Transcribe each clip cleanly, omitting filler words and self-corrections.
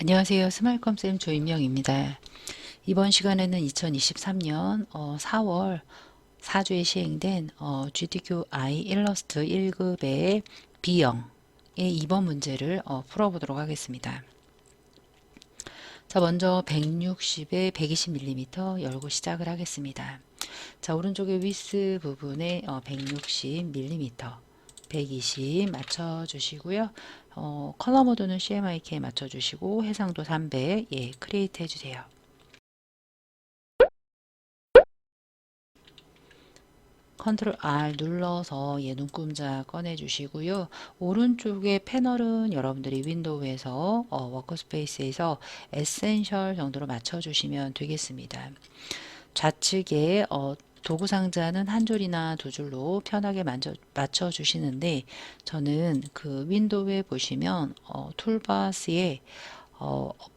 안녕하세요. 스마일컴쌤 조임영입니다. 이번 시간에는 2023년 4월 4주에 시행된 GTQI 일러스트 1급의 B형의 2번 문제를 풀어보도록 하겠습니다. 자, 먼저 160에 120mm 열고 시작을 하겠습니다. 자, 오른쪽에 위스 부분에 160mm 120 맞춰주시고요. 컬러 모드는 CMYK 맞춰주시고 해상도 300 크리에이트 해주세요. 컨트롤 R 눌러서 눈금자 꺼내주시고요. 오른쪽에 패널은 여러분들이 윈도우에서 워크스페이스에서 에센셜 정도로 맞춰주시면 되겠습니다. 좌측에 도구 상자는 한 줄이나 두 줄로 편하게 맞춰 주시는데 저는 그 윈도우에 보시면 툴바스에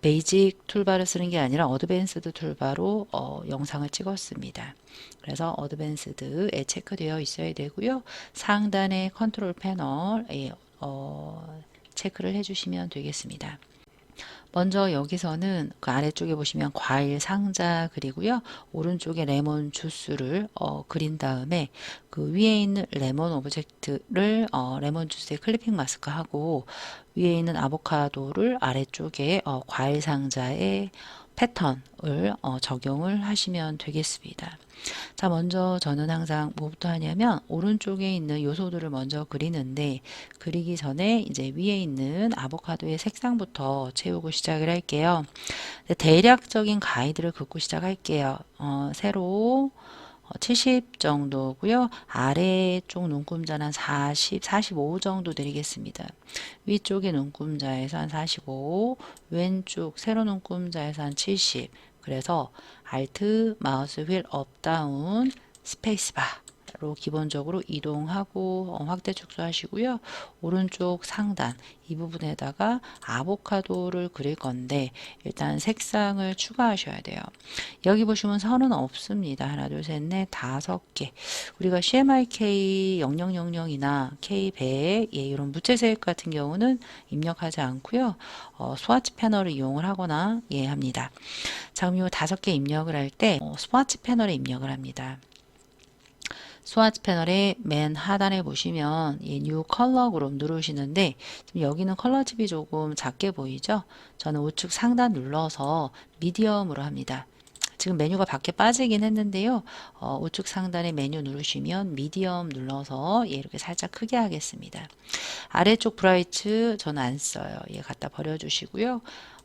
베이직 툴바를 쓰는 게 아니라 어드밴스드 툴바로 영상을 찍었습니다. 그래서 어드밴스드에 체크되어 있어야 되고요. 상단의 컨트롤 패널에 체크를 해주시면 되겠습니다. 먼저 여기서는 그 아래쪽에 보시면 과일 상자 그리고요. 오른쪽에 레몬 주스를 그린 다음에 그 위에 있는 레몬 오브젝트를 레몬 주스에 클리핑 마스크 하고 위에 있는 아보카도를 아래쪽에 과일 상자에 패턴을 적용을 하시면 되겠습니다. 자, 먼저 저는 항상 뭐부터 하냐면 오른쪽에 있는 요소들을 먼저 그리는데 그리기 전에 이제 위에 있는 아보카도의 색상부터 채우고 시작을 할게요. 대략적인 가이드를 긋고 시작할게요. 세로 70 정도고요. 아래쪽 눈금자는 한 40, 45 정도 드리겠습니다. 위쪽의 눈금자에서 한 45, 왼쪽 세로 눈금자에서 한 70. 그래서 Alt, 마우스 휠 업, 다운, 스페이스바로 기본적으로 이동하고 확대 축소하시고요. 오른쪽 상단 이 부분에다가 아보카도를 그릴 건데 일단 색상을 추가하셔야 돼요. 여기 보시면 선은 없습니다. 하나, 둘, 셋, 넷, 다섯 개. 우리가 CMYK 0000이나 K100 이런 무채색 같은 경우는 입력하지 않고요. 스와치 패널을 이용을 하거나 합니다. 자, 그럼 이 다섯 개 입력을 할 때 스와치 패널에 입력을 합니다. 스와치 패널의 맨 하단에 보시면 뉴 컬러 그룹 누르시는데 지금 여기는 컬러 칩이 조금 작게 보이죠? 저는 우측 상단 눌러서 미디엄으로 합니다. 지금 메뉴가 밖에 빠지긴 했는데요. 우측 상단에 메뉴 누르시면 미디엄 눌러서 이렇게 살짝 크게 하겠습니다. 아래쪽 브라이트 저는 안 써요. 갖다 버려주시고요.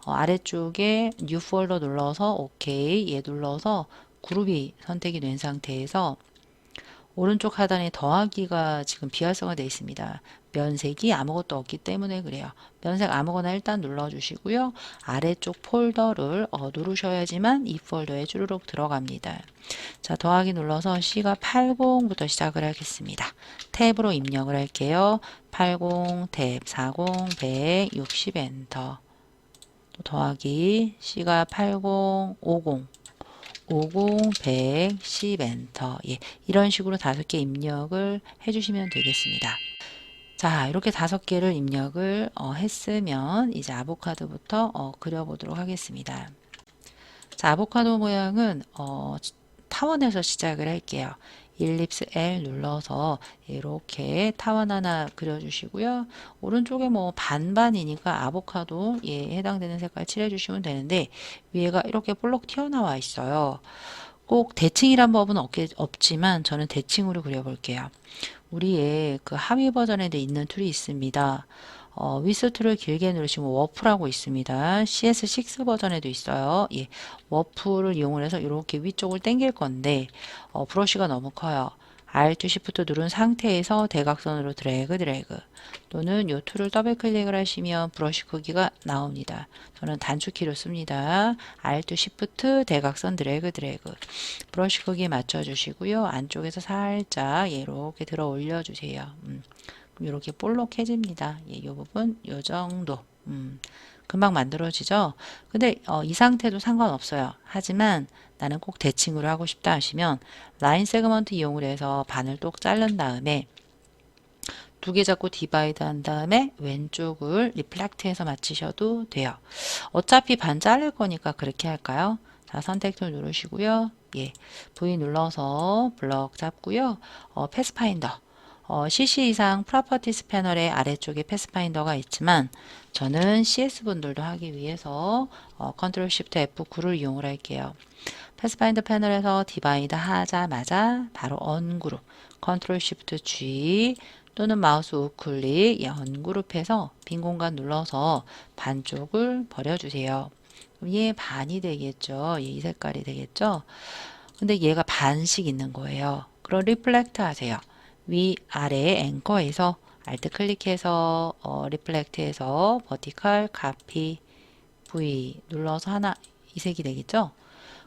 아래쪽에 뉴 폴더 눌러서 오케이 눌러서 그룹이 선택이 된 상태에서 오른쪽 하단에 더하기가 지금 비활성화되어 있습니다. 면색이 아무것도 없기 때문에 그래요. 면색 아무거나 일단 눌러주시고요. 아래쪽 폴더를 누르셔야지만 이 폴더에 주르륵 들어갑니다. 자, 더하기 눌러서 C가 80부터 시작을 하겠습니다. 탭으로 입력을 할게요. 80, 탭, 40, 100, 60 엔터. 또 더하기 C가 80, 50, 50, 100, 10 엔터. 이런 식으로 다섯 개 입력을 해주시면 되겠습니다. 자, 이렇게 다섯 개를 입력을 했으면 이제 아보카도부터 그려보도록 하겠습니다. 자, 아보카도 모양은 타원에서 시작을 할게요. 일립스 L 눌러서 이렇게 타원 하나 그려주시고요. 오른쪽에 뭐 반반이니까 아보카도에 해당되는 색깔 칠해주시면 되는데 위에가 이렇게 볼록 튀어나와 있어요. 꼭 대칭이란 법은 없지만 저는 대칭으로 그려볼게요. 우리의 그 하위 버전에도 있는 툴이 있습니다. 위스 툴을 길게 누르시면 워프라고 있습니다. CS6 버전에도 있어요. 워프를 이용을 해서 이렇게 위쪽을 당길 건데 브러쉬가 너무 커요. Alt Shift 누른 상태에서 대각선으로 드래그 또는 이 툴을 더블 클릭을 하시면 브러쉬 크기가 나옵니다. 저는 단축키로 씁니다. Alt Shift 대각선 드래그 브러쉬 크기에 맞춰 주시고요. 안쪽에서 살짝 이렇게 들어 올려 주세요. 이렇게 볼록해집니다. 이 부분 요 정도 금방 만들어지죠. 근데 이 상태도 상관없어요. 하지만 나는 꼭 대칭으로 하고 싶다 하시면 라인 세그먼트 이용을 해서 반을 똑 자른 다음에 두 개 잡고 디바이드 한 다음에 왼쪽을 리플렉트해서 맞추셔도 돼요. 어차피 반 자를 거니까 그렇게 할까요? 자, 선택 툴 누르시고요. 예, V 눌러서 블럭 잡고요. 패스파인더. CC 이상 프로퍼티스 패널의 아래쪽에 패스파인더가 있지만 저는 CS 분들도 하기 위해서 컨트롤 쉬프트 F9를 이용을 할게요. 패스파인더 패널에서 디바이드 하자마자 바로 언그룹 컨트롤 쉬프트 G 또는 마우스 우클릭 언그룹해서 빈 공간 눌러서 반쪽을 버려주세요. 그럼 얘 반이 되겠죠. 얘 이 색깔이 되겠죠. 근데 얘가 반씩 있는 거예요. 그럼 리플렉트 하세요. 위 아래 앵커에서 알트 클릭해서 리플렉트해서 버티컬 카피 V 눌러서 하나 이 색이 되겠죠.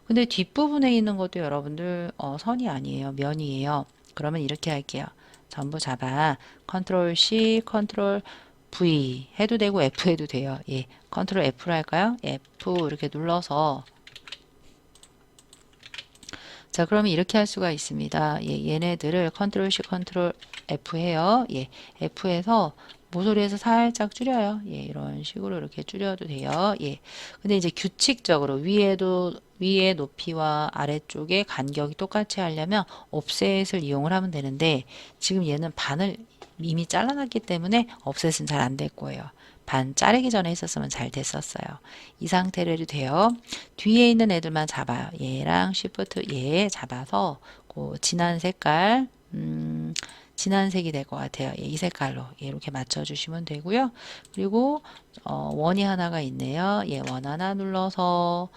근데 뒷부분에 있는 것도 여러분들 선이 아니에요. 면이에요. 그러면 이렇게 할게요. 전부 잡아 컨트롤 C 컨트롤 V 해도 되고 F 해도 돼요. 예, 컨트롤 F로 할까요? F 이렇게 눌러서 자, 그러면 이렇게 할 수가 있습니다. 예, 얘네들을 컨트롤 C 컨트롤 F 해요. 예, F에서 모서리에서 살짝 줄여요. 예, 이런 식으로 이렇게 줄여도 돼요. 예. 근데 이제 규칙적으로 위의 높이와 아래쪽의 간격이 똑같이 하려면 옵셋을 이용을 하면 되는데 지금 얘는 반을 이미 잘라놨기 때문에 옵셋은 잘 안 될 거예요. 반 자르기 전에 했었으면 잘 됐었어요. 이 상태로 해도 돼요. 뒤에 있는 애들만 잡아요. 얘랑 쉬프트 얘 잡아서 그 진한 색깔 진한 색이 될 것 같아요. 예, 이 색깔로 이렇게 맞춰주시면 되고요. 그리고 원이 하나가 있네요. 예, 원 하나 눌러서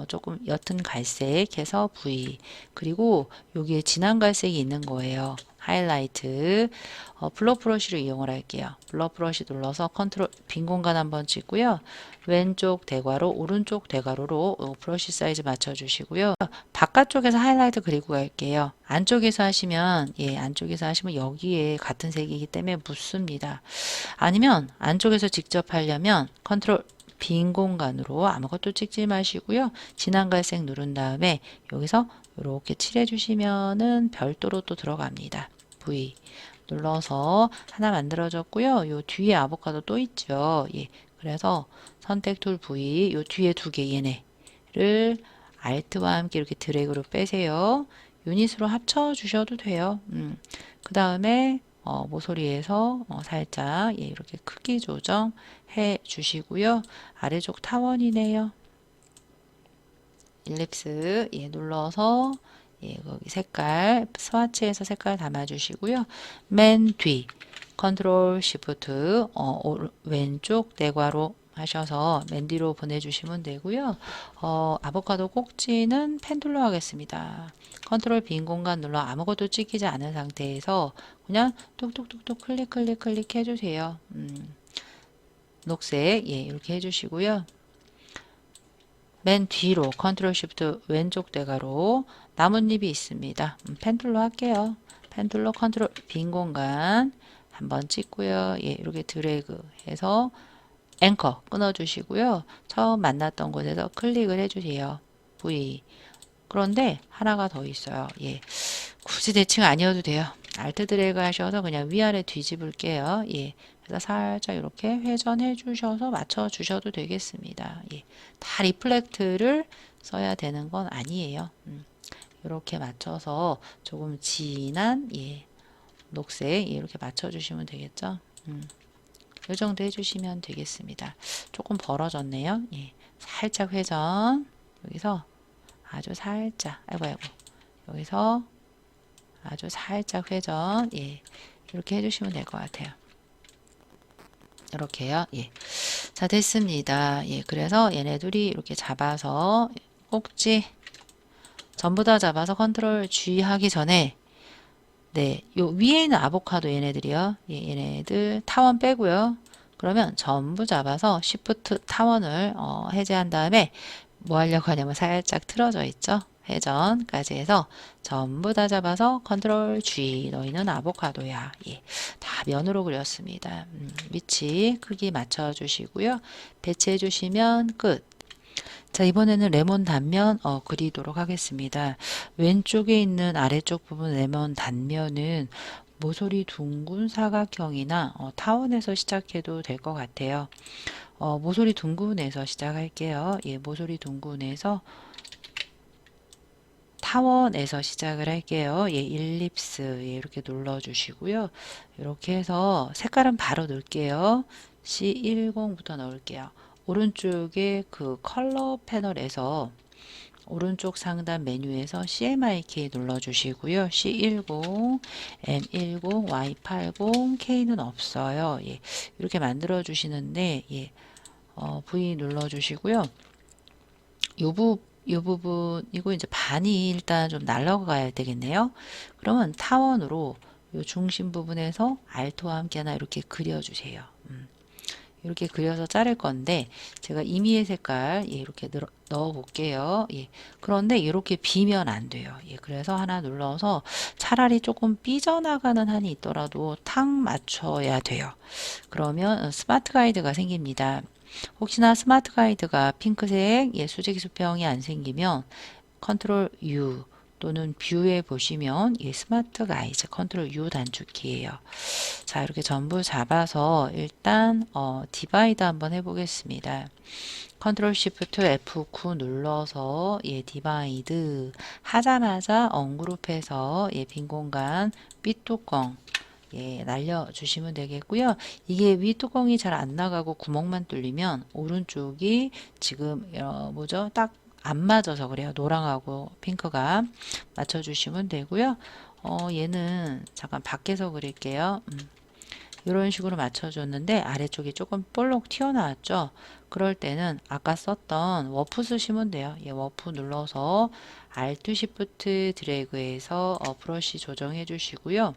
조금 옅은 갈색 해서 V 그리고 여기에 진한 갈색이 있는 거예요. 하이라이트 블러 브러쉬를 이용을 할게요. 블러 브러쉬 눌러서 컨트롤 빈 공간 한번 찍고요. 왼쪽 대괄호 오른쪽 대괄호로 브러쉬 사이즈 맞춰주시고요. 바깥쪽에서 하이라이트 그리고 갈게요. 안쪽에서 하시면 안쪽에서 하시면 여기에 같은 색이기 때문에 묻습니다. 아니면 안쪽에서 직접 하려면 컨트롤 빈 공간으로 아무것도 찍지 마시고요. 진한 갈색 누른 다음에 여기서 이렇게 칠해 주시면은 별도로 또 들어갑니다. V 눌러서 하나 만들어졌고요. 요 뒤에 아보카도 또 있죠. 예. 그래서 선택 툴 V 요 뒤에 두 개 얘네를 Alt와 함께 이렇게 드래그로 빼세요. 유닛으로 합쳐 주셔도 돼요. 그 다음에 모서리에서 살짝 이렇게 크기 조정해 주시고요. 아래쪽 타원이네요. 일립스 눌러서 거기 색깔 스와치에서 색깔 담아주시고요. 맨 뒤 컨트롤 시프트 왼쪽 대괄호 하셔서 맨 뒤로 보내주시면 되고요. 아보카도 꼭지는 펜툴로 하겠습니다. 컨트롤 빈 공간 눌러 아무것도 찍히지 않은 상태에서 그냥 뚝뚝뚝뚝 클릭 해주세요. 녹색 이렇게 해주시고요. 맨 뒤로 컨트롤 쉬프트 왼쪽 대괄호 나뭇잎이 있습니다. 펜툴로 할게요. 펜툴로 컨트롤 빈 공간 한번 찍고요. 이렇게 드래그 해서 앵커 끊어주시고요. 처음 만났던 곳에서 클릭을 해주세요. V 그런데 하나가 더 있어요. 굳이 대칭 아니어도 돼요. 알트 드래그 하셔서 그냥 위아래 뒤집을게요. 그래서 살짝 이렇게 회전해 주셔서 맞춰 주셔도 되겠습니다. 다 리플렉트를 써야 되는 건 아니에요. 이렇게 맞춰서 조금 진한 녹색 이렇게 맞춰 주시면 되겠죠. 이 정도 해주시면 되겠습니다. 조금 벌어졌네요. 살짝 회전 여기서 아주 살짝 아이고 여기서 아주 살짝 회전 이렇게 해주시면 될 것 같아요. 이렇게요. 자 됐습니다. 그래서 얘네 둘이 이렇게 잡아서 꼭지 전부 다 잡아서 컨트롤 G 하기 전에 요 위에 있는 아보카도 얘네들이요. 얘네들 타원 빼고요. 그러면 전부 잡아서 Shift 타원을 해제한 다음에 뭐 하려고 하냐면 살짝 틀어져 있죠. 회전까지 해서 전부 다 잡아서 컨트롤 G 너희는 아보카도야. 다 면으로 그렸습니다. 위치 크기 맞춰 주시고요. 배치해 주시면 끝. 자 이번에는 레몬 단면 그리도록 하겠습니다. 왼쪽에 있는 아래쪽 부분 레몬 단면은 모서리 둥근 사각형이나 타원에서 시작해도 될 것 같아요. 모서리 둥근에서 시작할게요. 예, 모서리 둥근에서 타원에서 시작을 할게요. 예, 일립스 예, 이렇게 눌러주시고요. 이렇게 해서 색깔은 바로 넣을게요. C10부터 넣을게요. 오른쪽에 그 컬러 패널에서 오른쪽 상단 메뉴에서 CMYK 눌러주시고요. C10, M10, Y80, K는 없어요. 예, 이렇게 만들어 주시는데 예, V 눌러주시고요. 요 부분, 이거 이제 반이 일단 좀 날라가야 되겠네요. 그러면 타원으로 요 중심 부분에서 알토와 함께 하나 이렇게 그려주세요. 이렇게 그려서 자를 건데 제가 임의의 색깔 예, 이렇게 넣어 볼게요. 예, 그런데 이렇게 비면 안 돼요. 예, 그래서 하나 눌러서 차라리 조금 삐져나가는 한이 있더라도 탁 맞춰야 돼요. 그러면 스마트 가이드가 생깁니다. 혹시나 스마트 가이드가 핑크색 예, 수직 수평이 안 생기면 컨트롤 U 또는 뷰에 보시면 이 스마트 가이드 컨트롤 U 단축키예요. 자, 이렇게 전부 잡아서 일단 디바이드 한번 해보겠습니다. 컨트롤 시프트 F9 눌러서 예, 디바이드 하자마자 언그룹해서 예, 빈 공간 윗뚜껑 예, 날려주시면 되겠고요. 이게 윗뚜껑이 잘 안 나가고 구멍만 뚫리면 오른쪽이 지금 뭐죠? 딱 안 맞아서 그래요. 노랑하고 핑크가 맞춰주시면 되고요. 얘는 잠깐 밖에서 그릴게요. 이런 식으로 맞춰줬는데 아래쪽이 조금 볼록 튀어나왔죠. 그럴 때는 아까 썼던 워프 쓰시면 돼요. 예, 워프 눌러서 Alt Shift 드래그해서 브러쉬 조정해 주시고요.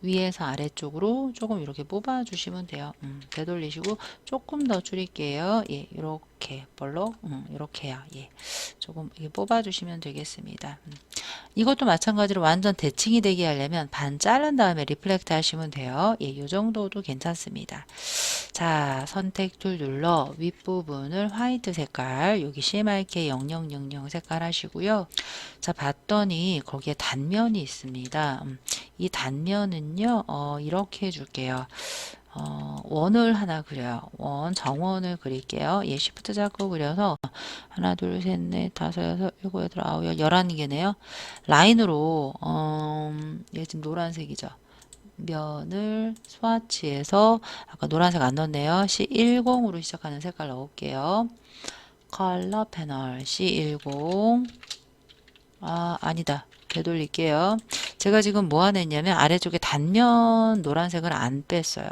위에서 아래쪽으로 조금 이렇게 뽑아 주시면 돼요. 되돌리시고 조금 더 줄일게요. 예, 이렇게 볼록 이렇게요. 예, 조금 이렇게 뽑아 주시면 되겠습니다. 이것도 마찬가지로 완전 대칭이 되게 하려면 반 자른 다음에 리플렉트 하시면 돼요. 예, 이 정도도 괜찮습니다. 자, 선택 툴 눌러 윗부분을 화이트 색깔, 여기 CMYK 0000 색깔 하시고요. 자, 봤더니 거기에 단면이 있습니다. 이 단면은요, 이렇게 해줄게요. 원을 하나 그려요. 정원을 그릴게요. 예, 쉬프트 잡고 그려서 하나, 둘, 셋, 넷, 다섯, 여섯, 일곱, 여덟, 아홉, 11개네요. 라인으로, 얘 지금 노란색이죠. 면을 스와치해서 아까 노란색 안 넣었네요. C10으로 시작하는 색깔 넣을게요. 컬러 패널 C10 아니다. 되돌릴게요. 제가 지금 뭐 하나 했냐면 아래쪽에 단면 노란색을 안 뺐어요.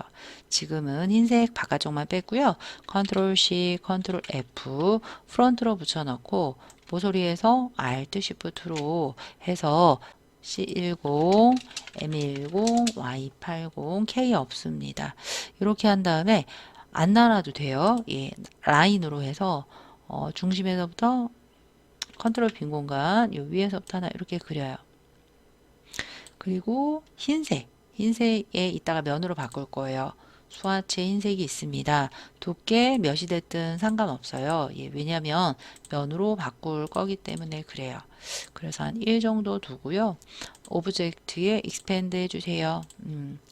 지금은 흰색 바깥쪽만 뺐고요. 컨트롤 C, 컨트롤 F 프론트로 붙여넣고 모서리에서 Alt Shift로 해서 C10, M10, Y80, K 없습니다. 이렇게 한 다음에 안 나눠도 돼요. 예, 라인으로 해서 중심에서부터 컨트롤 빈 공간 요 위에서부터 하나 이렇게 그려요. 그리고 흰색에 이따가 면으로 바꿀 거예요. 수화체 흰색이 있습니다. 두께 몇이 됐든 상관없어요. 예, 왜냐면 면으로 바꿀 거기 때문에 그래요. 그래서 한 1 정도 두고요. 오브젝트에 익스펜드 해주세요.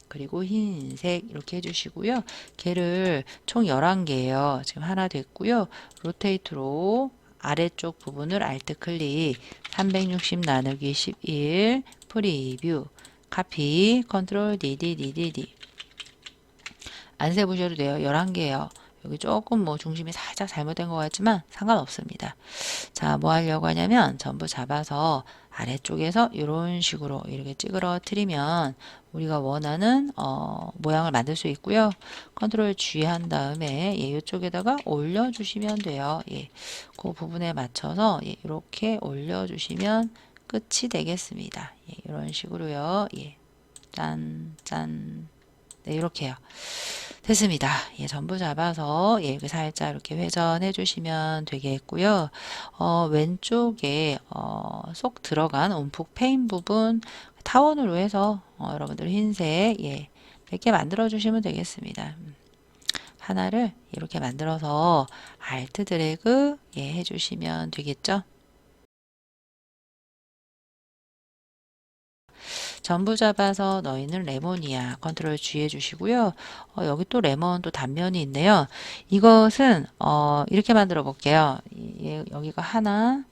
그리고 흰색 이렇게 해주시고요. 걔를 총 11개예요. 지금 하나 됐고요. 로테이트로 아래쪽 부분을 Alt 클릭 360 나누기 11 프리뷰 카피 컨트롤 DD 안 세보셔도 돼요. 11개예요. 여기 조금 뭐 중심이 살짝 잘못된 것 같지만 상관없습니다. 자, 뭐 하려고 하냐면 전부 잡아서 아래쪽에서 이런 식으로 이렇게 찌그러뜨리면 우리가 원하는 모양을 만들 수 있고요. 컨트롤 G 한 다음에 예, 이쪽에다가 올려주시면 돼요. 예, 그 부분에 맞춰서 예, 이렇게 올려주시면 끝이 되겠습니다. 예, 이런 식으로요. 예, 짠, 짠. 네, 이렇게요. 됐습니다. 예, 전부 잡아서 예, 이렇게 살짝 이렇게 회전해 주시면 되겠고요. 왼쪽에 쏙 들어간 움푹 패인 부분 타원으로 해서 여러분들 흰색 예, 몇 개 만들어 주시면 되겠습니다. 하나를 이렇게 만들어서 Alt 드래그 예, 해주시면 되겠죠. 전부 잡아서 너희는 레몬이야. 컨트롤 G 해주시고요. 여기 또 레몬 또 단면이 있네요. 이것은 이렇게 만들어 볼게요. 여기가 하나,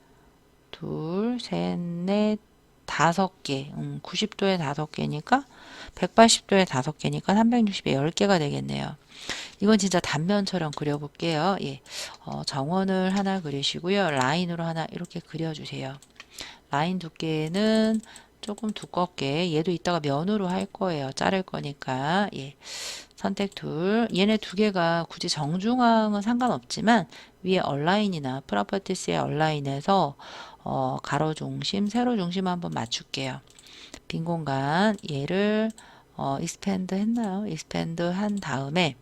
둘, 셋, 넷, 5개. 90도에 5개니까 180도에 5개니까 360에 10개가 되겠네요. 이건 진짜 단면처럼 그려볼게요. 예. 정원을 하나 그리시고요. 라인으로 하나 이렇게 그려주세요. 라인 두께는 조금 두껍게, 얘도 이따가 면으로 할 거예요. 자를 거니까. 예. 선택 툴. 얘네 두 개가 굳이 정중앙은 상관없지만 위에 얼라인이나 프로퍼티스의 얼라인에서 가로 중심, 세로 중심 한번 맞출게요. 빈 공간 얘를 익스펜드 했나요? 익스펜드 한 다음에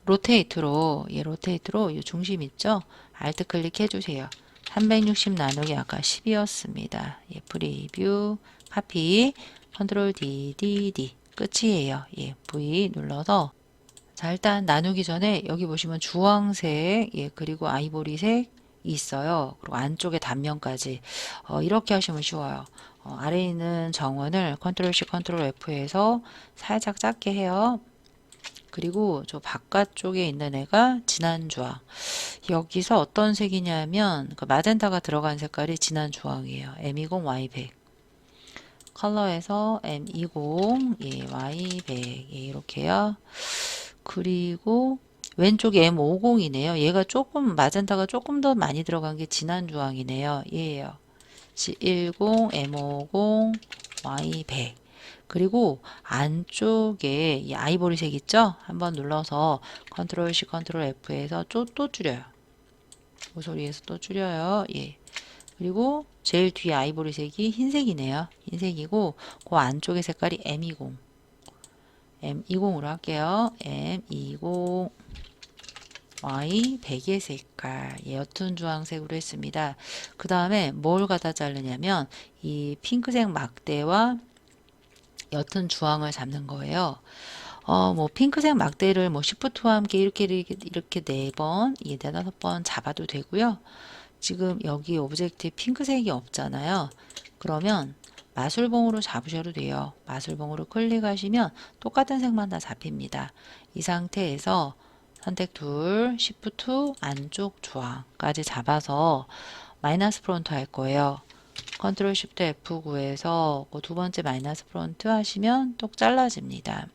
로테이트로 이 중심 있죠? 알트 클릭해 주세요. 360 나누기 아까 10이었습니다. 예, 프리뷰 카피 컨트롤 D 끝이에요. 예, V 눌러서 자, 일단 나누기 전에 여기 보시면 주황색, 예, 그리고 아이보리색 있어요. 그리고 안쪽에 단면까지. 이렇게 하시면 쉬워요. 아래에 있는 정원을 컨트롤 C, 컨트롤 F에서 살짝 작게 해요. 그리고 저 바깥쪽에 있는 애가 진한 주황. 여기서 어떤 색이냐면 그 마젠타가 들어간 색깔이 진한 주황이에요. M20 Y100. 컬러에서 M20 예, Y100 예, 이렇게요. 그리고 왼쪽에 M50이네요. 얘가 조금 마젠타가 조금 더 많이 들어간 게 진한 주황이네요. 얘예요. G10 M50 Y100 그리고 안쪽에 이 아이보리색 있죠? 한번 눌러서 컨트롤 C, 컨트롤 F에서 또 줄여요. 모서리에서 또 줄여요. 예. 그리고 제일 뒤에 아이보리색이 흰색이네요. 흰색이고 그 안쪽의 색깔이 M20. M20으로 할게요. M20 Y100의 색깔 옅은 주황색으로 했습니다. 그 다음에 뭘 갖다 자르냐면 이 핑크색 막대와 옅은 주황을 잡는 거예요. 뭐 핑크색 막대를 뭐 시프트와 함께 이렇게 4번, 5번 잡아도 되고요. 지금 여기 오브젝트에 핑크색이 없잖아요. 그러면 마술봉으로 잡으셔도 돼요. 마술봉으로 클릭하시면 똑같은 색만 다 잡힙니다. 이 상태에서 선택 툴, Shift 안쪽 주황까지 잡아서 마이너스 프론트 할 거예요. 컨트롤 Shift F9에서 그 두 번째 마이너스 프론트 하시면 똑 잘라집니다.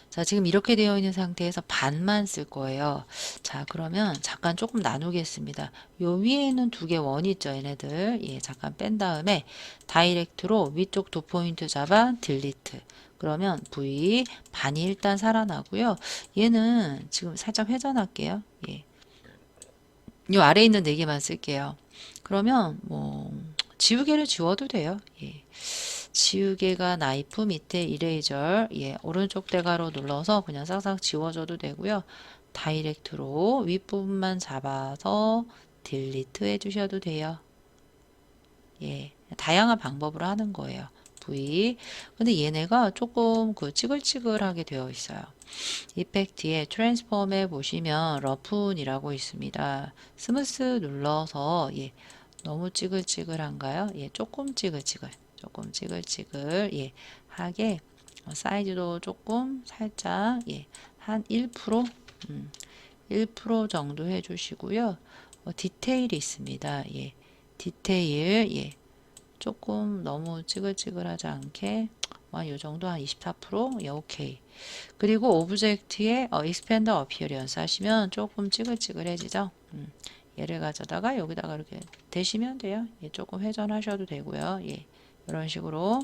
자, 지금 이렇게 되어 있는 상태에서 반만 쓸 거예요. 자, 그러면 잠깐 조금 나누겠습니다. 요 위에는 두 개 원이 있죠, 얘네들. 예, 잠깐 뺀 다음에 다이렉트로 위쪽 두 포인트 잡아 딜리트. 그러면 V 반이 일단 살아나고요. 얘는 지금 살짝 회전할게요. 예. 요 아래에 있는 네 개만 쓸게요. 그러면 뭐 지우개를 지워도 돼요. 예. 지우개가 나이프 밑에 이레이저 예, 오른쪽 대가로 눌러서 그냥 싹싹 지워줘도 되고요. 다이렉트로 윗부분만 잡아서 딜리트 해주셔도 돼요. 예, 다양한 방법으로 하는 거예요. V. 근데 얘네가 조금 그 찌글찌글하게 되어 있어요. 이펙트에 트랜스폼에 보시면 러프이라고 있습니다. 스무스 눌러서 예, 너무 찌글찌글한가요? 예, 조금 찌글찌글. 예, 하게 사이즈도 조금 살짝 예, 한 1%, 1% 정도 해주시고요. 디테일이 있습니다. 예, 디테일 예, 조금 너무 찌글찌글하지 않게 이 정도 한 24%? 예, 오케이. 그리고 오브젝트에 익스펜더 어피어리언스 하시면 조금 찌글찌글해지죠. 얘를 가져다가 여기다가 이렇게 대시면 돼요. 예, 조금 회전하셔도 되고요. 예, 이런 식으로.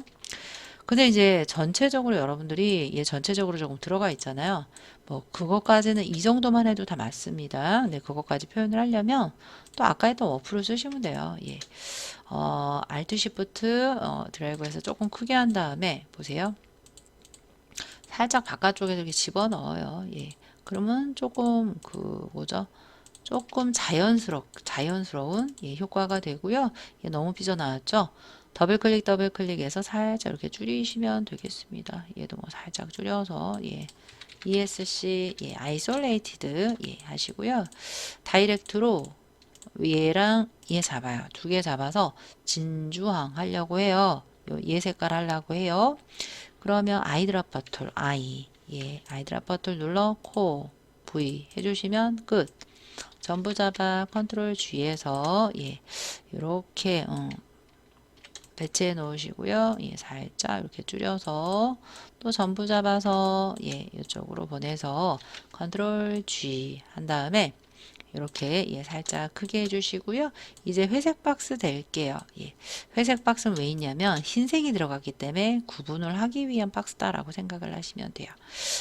근데 이제 전체적으로 여러분들이 전체적으로 조금 들어가 있잖아요. 뭐 그것까지는 이 정도만 해도 다 맞습니다. 근데 그것까지 표현을 하려면 또 아까 했던 워프를 쓰시면 돼요. 예. Alt Shift 드래그해서 조금 크게 한 다음에 보세요. 살짝 바깥쪽에 이렇게 집어넣어요. 예. 그러면 조금 그 뭐죠? 조금 자연스러운 예, 효과가 되고요. 예, 너무 삐져나왔죠? 더블클릭해서 살짝 이렇게 줄이시면 되겠습니다. 얘도 뭐 살짝 줄여서 예, ESC 예, 아이솔레이티드 예, 하시고요. 다이렉트로 얘랑 얘 잡아요. 두 개 잡아서 진주황 하려고 해요. 얘 색깔 하려고 해요. 그러면 아이드랍버 툴, 아이드랍버 툴 눌러 V 해주시면 끝. 전부 잡아 컨트롤 G에서 이렇게 배치해 놓으시고요. 살짝 이렇게 줄여서 또 전부 잡아서 이쪽으로 보내서 컨트롤 G 한 다음에 이렇게 살짝 크게 해주시고요. 이제 회색 박스 될게요. 회색 박스는 왜 있냐면 흰색이 들어갔기 때문에 구분을 하기 위한 박스다라고 생각을 하시면 돼요.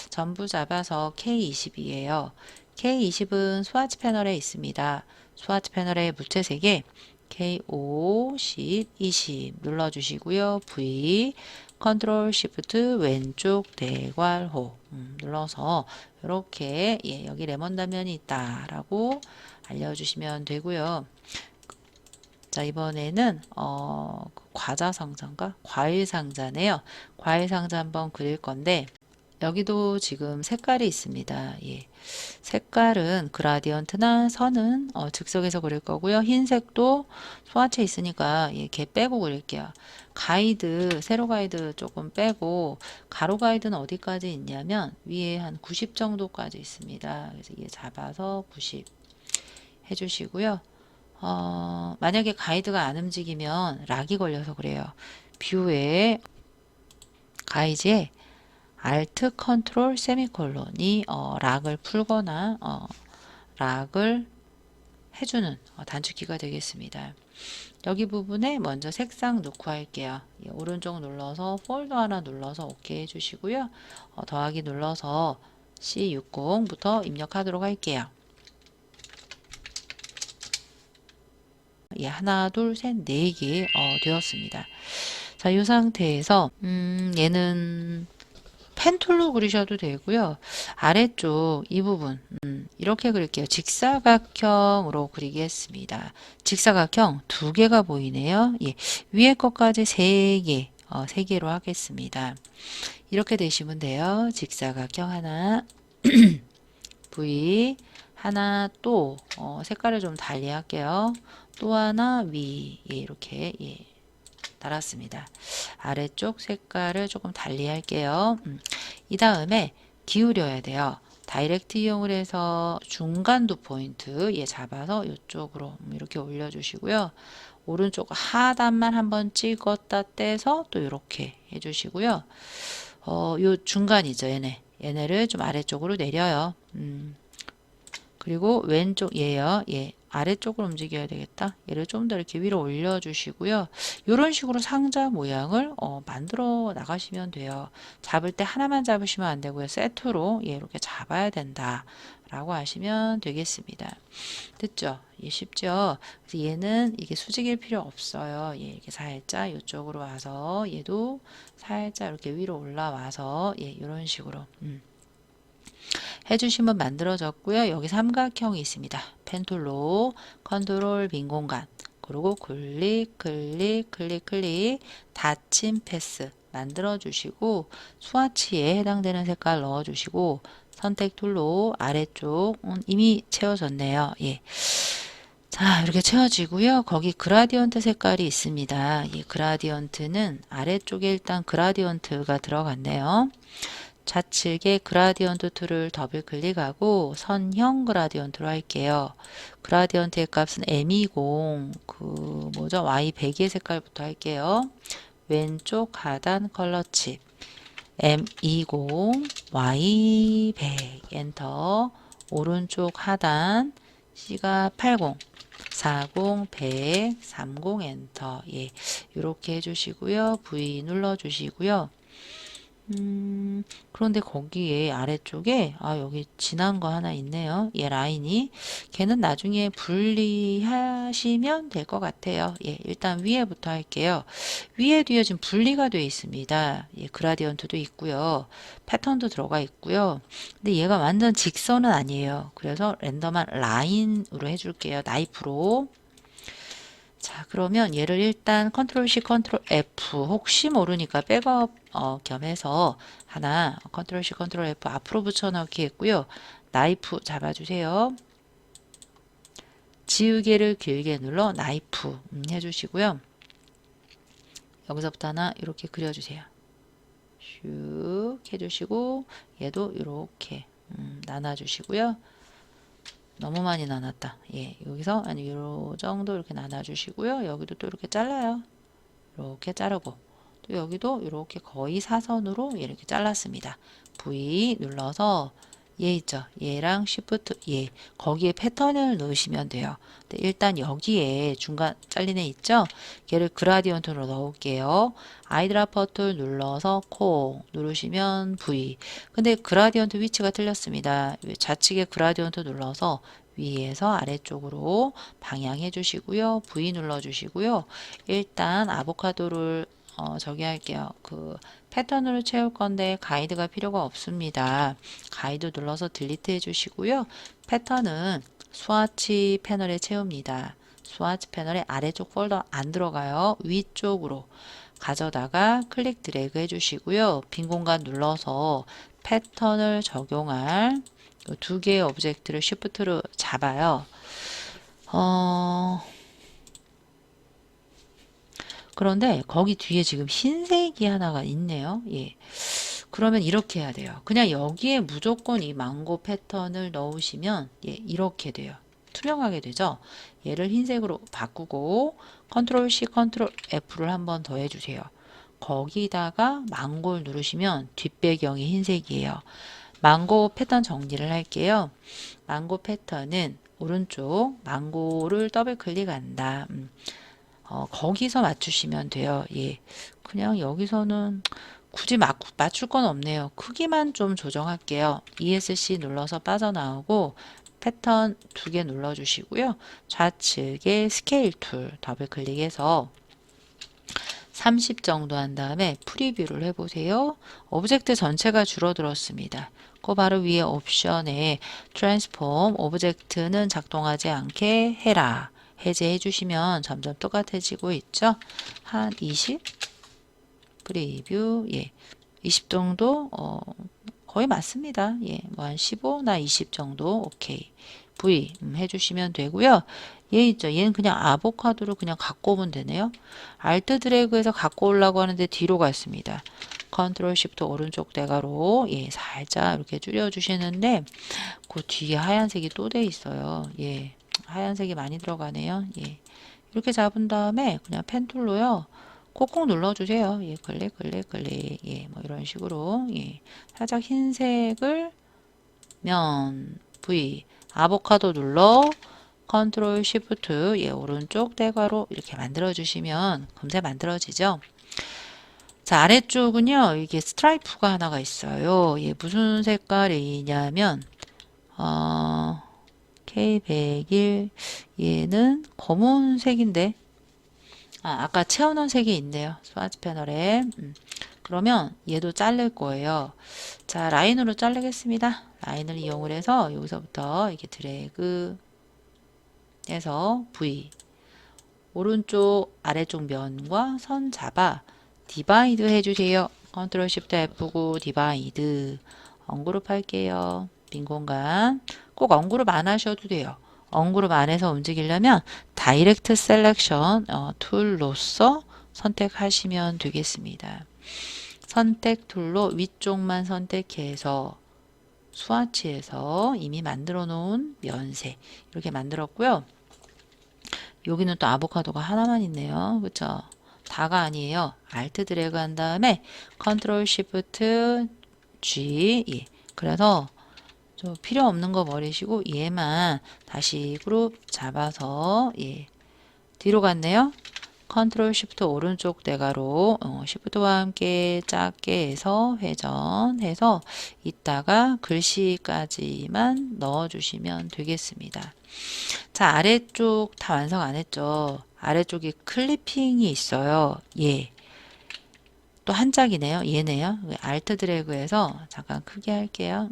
전부 잡아서 K20이에요. K20은 스와치 패널에 있습니다. 스와치 패널의 무채색에 K50, 20 눌러주시고요. V 컨트롤 시프트 왼쪽 대괄호 눌러서 이렇게 여기 레몬 단면이 있다라고 알려주시면 되고요. 자, 이번에는 과자 상자인가? 과일 상자네요. 과일 상자 한번 그릴 건데 여기도 지금 색깔이 있습니다. 색깔은 그라디언트나 선은 즉석에서 그릴 거고요. 흰색도 소화체 있으니까 걔 빼고 그릴게요. 가이드, 세로 가이드 조금 빼고 가로 가이드는 어디까지 있냐면 위에 한 90 정도까지 있습니다. 그래서 얘 잡아서 90 해주시고요. 만약에 가이드가 안 움직이면 락이 걸려서 그래요. 뷰에 가이드에 Alt 컨트롤 세미콜론이 락을 풀거나 락을 해주는 단축키가 되겠습니다. 여기 부분에 먼저 색상 넣고 할게요. 오른쪽 눌러서 폴더 하나 눌러서 OK 해주시고요. 더하기 눌러서 C60부터 입력하도록 할게요. 하나, 둘, 셋, 네 개 되었습니다. 자, 이 상태에서 얘는 펜툴로 그리셔도 되고요. 아래쪽 이 부분 이렇게 그릴게요. 직사각형으로 그리겠습니다. 직사각형 두 개가 보이네요. 위에 것까지 세 개, 세 개로 하겠습니다. 이렇게 되시면 돼요. 직사각형 하나, V 하나 또 색깔을 좀 달리 할게요. 또 하나 위 이렇게 달았습니다. 아래쪽 색깔을 조금 달리 할게요. 이 다음에 기울여야 돼요. 다이렉트 이용을 해서 중간도 포인트 잡아서 이쪽으로 이렇게 올려주시고요. 오른쪽 하단만 한번 찍었다 떼서 또 이렇게 해주시고요. 요 중간이죠. 얘네를 좀 아래쪽으로 내려요. 그리고 왼쪽 얘요. 아래쪽으로 움직여야 되겠다. 얘를 좀 더 이렇게 위로 올려주시고요. 이런 식으로 상자 모양을 만들어 나가시면 돼요. 잡을 때 하나만 잡으시면 안 되고요. 세트로 이렇게 잡아야 된다. 라고 하시면 되겠습니다. 됐죠? 쉽죠? 그래서 얘는 이게 수직일 필요 없어요. 이렇게 살짝 이쪽으로 와서 얘도 살짝 이렇게 위로 올라와서 이런 식으로 해주시면 만들어졌고요. 여기 삼각형이 있습니다. 펜툴로 컨트롤 빈 공간 그리고 클릭 닫힌 패스 만들어 주시고 스와치에 해당되는 색깔 넣어 주시고 선택 툴로 아래쪽 이미 채워졌네요. 자, 이렇게 채워지고요. 거기 그라디언트 색깔이 있습니다. 이 그라디언트는 아래쪽에 일단 그라디언트가 들어갔네요. 좌측에 그라디언트 툴을 더블 클릭하고 선형 그라디언트로 할게요. 그라디언트의 값은 M20 Y100의 색깔부터 할게요. 왼쪽 하단 컬러 칩 M20 Y100 엔터 오른쪽 하단 C가 80 40 100 30 엔터 이렇게 해주시고요. V 눌러주시고요. 그런데 거기에 아래쪽에 여기 진한 거 하나 있네요. 얘 라인이 걔는 나중에 분리하시면 될 것 같아요. 일단 위에부터 할게요. 위에 뒤에 지금 분리가 되어 있습니다. 그라디언트도 있고요. 패턴도 들어가 있고요. 근데 얘가 완전 직선은 아니에요. 그래서 랜덤한 라인으로 해줄게요. 나이프로. 자, 그러면 얘를 일단 컨트롤 C, 컨트롤 F 혹시 모르니까 백업 겸해서 하나 컨트롤 C, 컨트롤 F 앞으로 붙여넣기 했고요. 나이프 잡아주세요. 지우개를 길게 눌러 나이프 해주시고요. 여기서부터 하나 이렇게 그려주세요. 슉 해주시고 얘도 이렇게 나눠주시고요. 너무 많이 나눴다. 예, 여기서 아니 요 정도 이렇게 나눠주시고요. 여기도 또 이렇게 잘라요. 이렇게 자르고 또 여기도 이렇게 거의 사선으로 이렇게 잘랐습니다. V 눌러서 얘 있죠. 얘랑 Shift 얘 거기에 패턴을 넣으시면 돼요. 근데 일단 여기에 중간 잘린 애 있죠. 얘를 그라디언트로 넣을게요. 아이드라퍼 툴 눌러서 코 누르시면 V. 근데 그라디언트 위치가 틀렸습니다. 좌측에 그라디언트 눌러서 위에서 아래쪽으로 방향해 주시고요. V 눌러 주시고요. 일단 아보카도를 저기 할게요. 그 패턴으로 채울 건데 가이드가 필요가 없습니다. 가이드 눌러서 딜리트 해주시고요. 패턴은 스와치 패널에 채웁니다. 스와치 패널의 아래쪽 폴더 안 들어가요. 위쪽으로 가져다가 클릭 드래그 해주시고요. 빈 공간 눌러서 패턴을 적용할 두 개의 오브젝트를 쉬프트로 잡아요. 그런데 거기 뒤에 지금 흰색이 하나가 있네요. 예. 그러면 이렇게 해야 돼요. 그냥 여기에 무조건 이 망고 패턴을 넣으시면 예, 이렇게 돼요. 투명하게 되죠. 얘를 흰색으로 바꾸고 컨트롤 C, 컨트롤 F를 한 번 더 해주세요. 거기다가 망고를 누르시면 뒷배경이 흰색이에요. 망고 패턴 정리를 할게요. 망고 패턴은 오른쪽 망고를 더블 클릭한다. 거기서 맞추시면 돼요. 예. 그냥 여기서는 굳이 맞출 건 없네요. 크기만 좀 조정할게요. ESC 눌러서 빠져나오고 패턴 두 개 눌러주시고요. 좌측에 스케일 툴 더블 클릭해서 30 정도 한 다음에 프리뷰를 해보세요. 오브젝트 전체가 줄어들었습니다. 그 바로 위에 옵션에 트랜스폼 오브젝트는 작동하지 않게 해라. 해제해 주시면 점점 똑같아지고 있죠. 한 20? 프리뷰 예, 20 정도 거의 맞습니다. 예, 뭐 한 15, 나 20 정도 오케이. V 해주시면 되고요. 얘 있죠. 얘는 그냥 아보카도를 그냥 갖고 오면 되네요. 알트 드래그해서 갖고 오려고 하는데 뒤로 갔습니다. 컨트롤 시프트 오른쪽 대가로 예, 살짝 이렇게 줄여 주시는데 그 뒤에 하얀색이 또 돼 있어요. 예. 하얀색이 많이 들어가네요. 예. 이렇게 잡은 다음에 그냥 펜 툴로요. 콕콕 눌러주세요. 예, 클릭, 클릭, 클릭. 예, 뭐 이런 식으로. 예. 살짝 흰색을 면, V, 아보카도 눌러, 컨트롤 시프트, 예, 오른쪽 대괄호 이렇게 만들어주시면 금세 만들어지죠. 자, 아래쪽은요, 이게 스트라이프가 하나가 있어요. 예, 무슨 색깔이냐면, K101 얘는 검은색인데 아까 채워놓은 색이 있네요. 스와치 패널에 그러면 얘도 자를 거예요. 자, 라인으로 자르겠습니다. 라인을 이용을 해서 여기서부터 이렇게 드래그 해서 V 오른쪽 아래쪽 면과 선 잡아 디바이드 해주세요. 컨트롤 시프트 F고 디바이드 언그룹 할게요. 빈 공간 꼭 언그룹 안 하셔도 돼요. 언그룹 안에서 움직이려면 다이렉트 셀렉션 툴로서 선택하시면 되겠습니다. 선택 툴로 위쪽만 선택해서 스와치에서 이미 만들어 놓은 면색 이렇게 만들었고요. 여기는 또 아보카도가 하나만 있네요. 그쵸? 다가 아니에요. 알트 드래그 한 다음에 컨트롤 시프트 G 예. 그래서 저 필요 없는 거 버리시고 얘만 다시 그룹 잡아서 예. 뒤로 갔네요. 컨트롤 시프트 오른쪽 대가로 시프트와 함께 작게 해서 회전해서 이따가 글씨까지만 넣어주시면 되겠습니다. 자, 아래쪽 다 완성 안 했죠? 아래쪽에 클리핑이 있어요. 예. 또 한 짝이네요. 얘네요. 알트 드래그해서 잠깐 크게 할게요.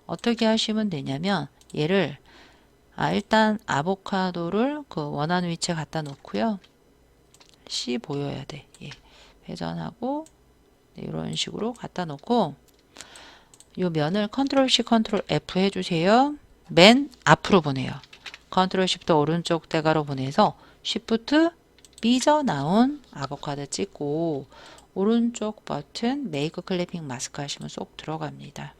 어떻게 하시면 되냐면 얘를 일단 아보카도를 그 원하는 위치에 갖다 놓고요. C 보여야 돼. 예. 회전하고 네, 이런 식으로 갖다 놓고 요 면을 컨트롤 C 컨트롤 F 해주세요. 맨 앞으로 보내요. 컨트롤 시프트 오른쪽 대가로 보내서 시프트 삐져나온 아보카도 찍고 오른쪽 버튼 메이크 클리핑 마스크 하시면 쏙 들어갑니다.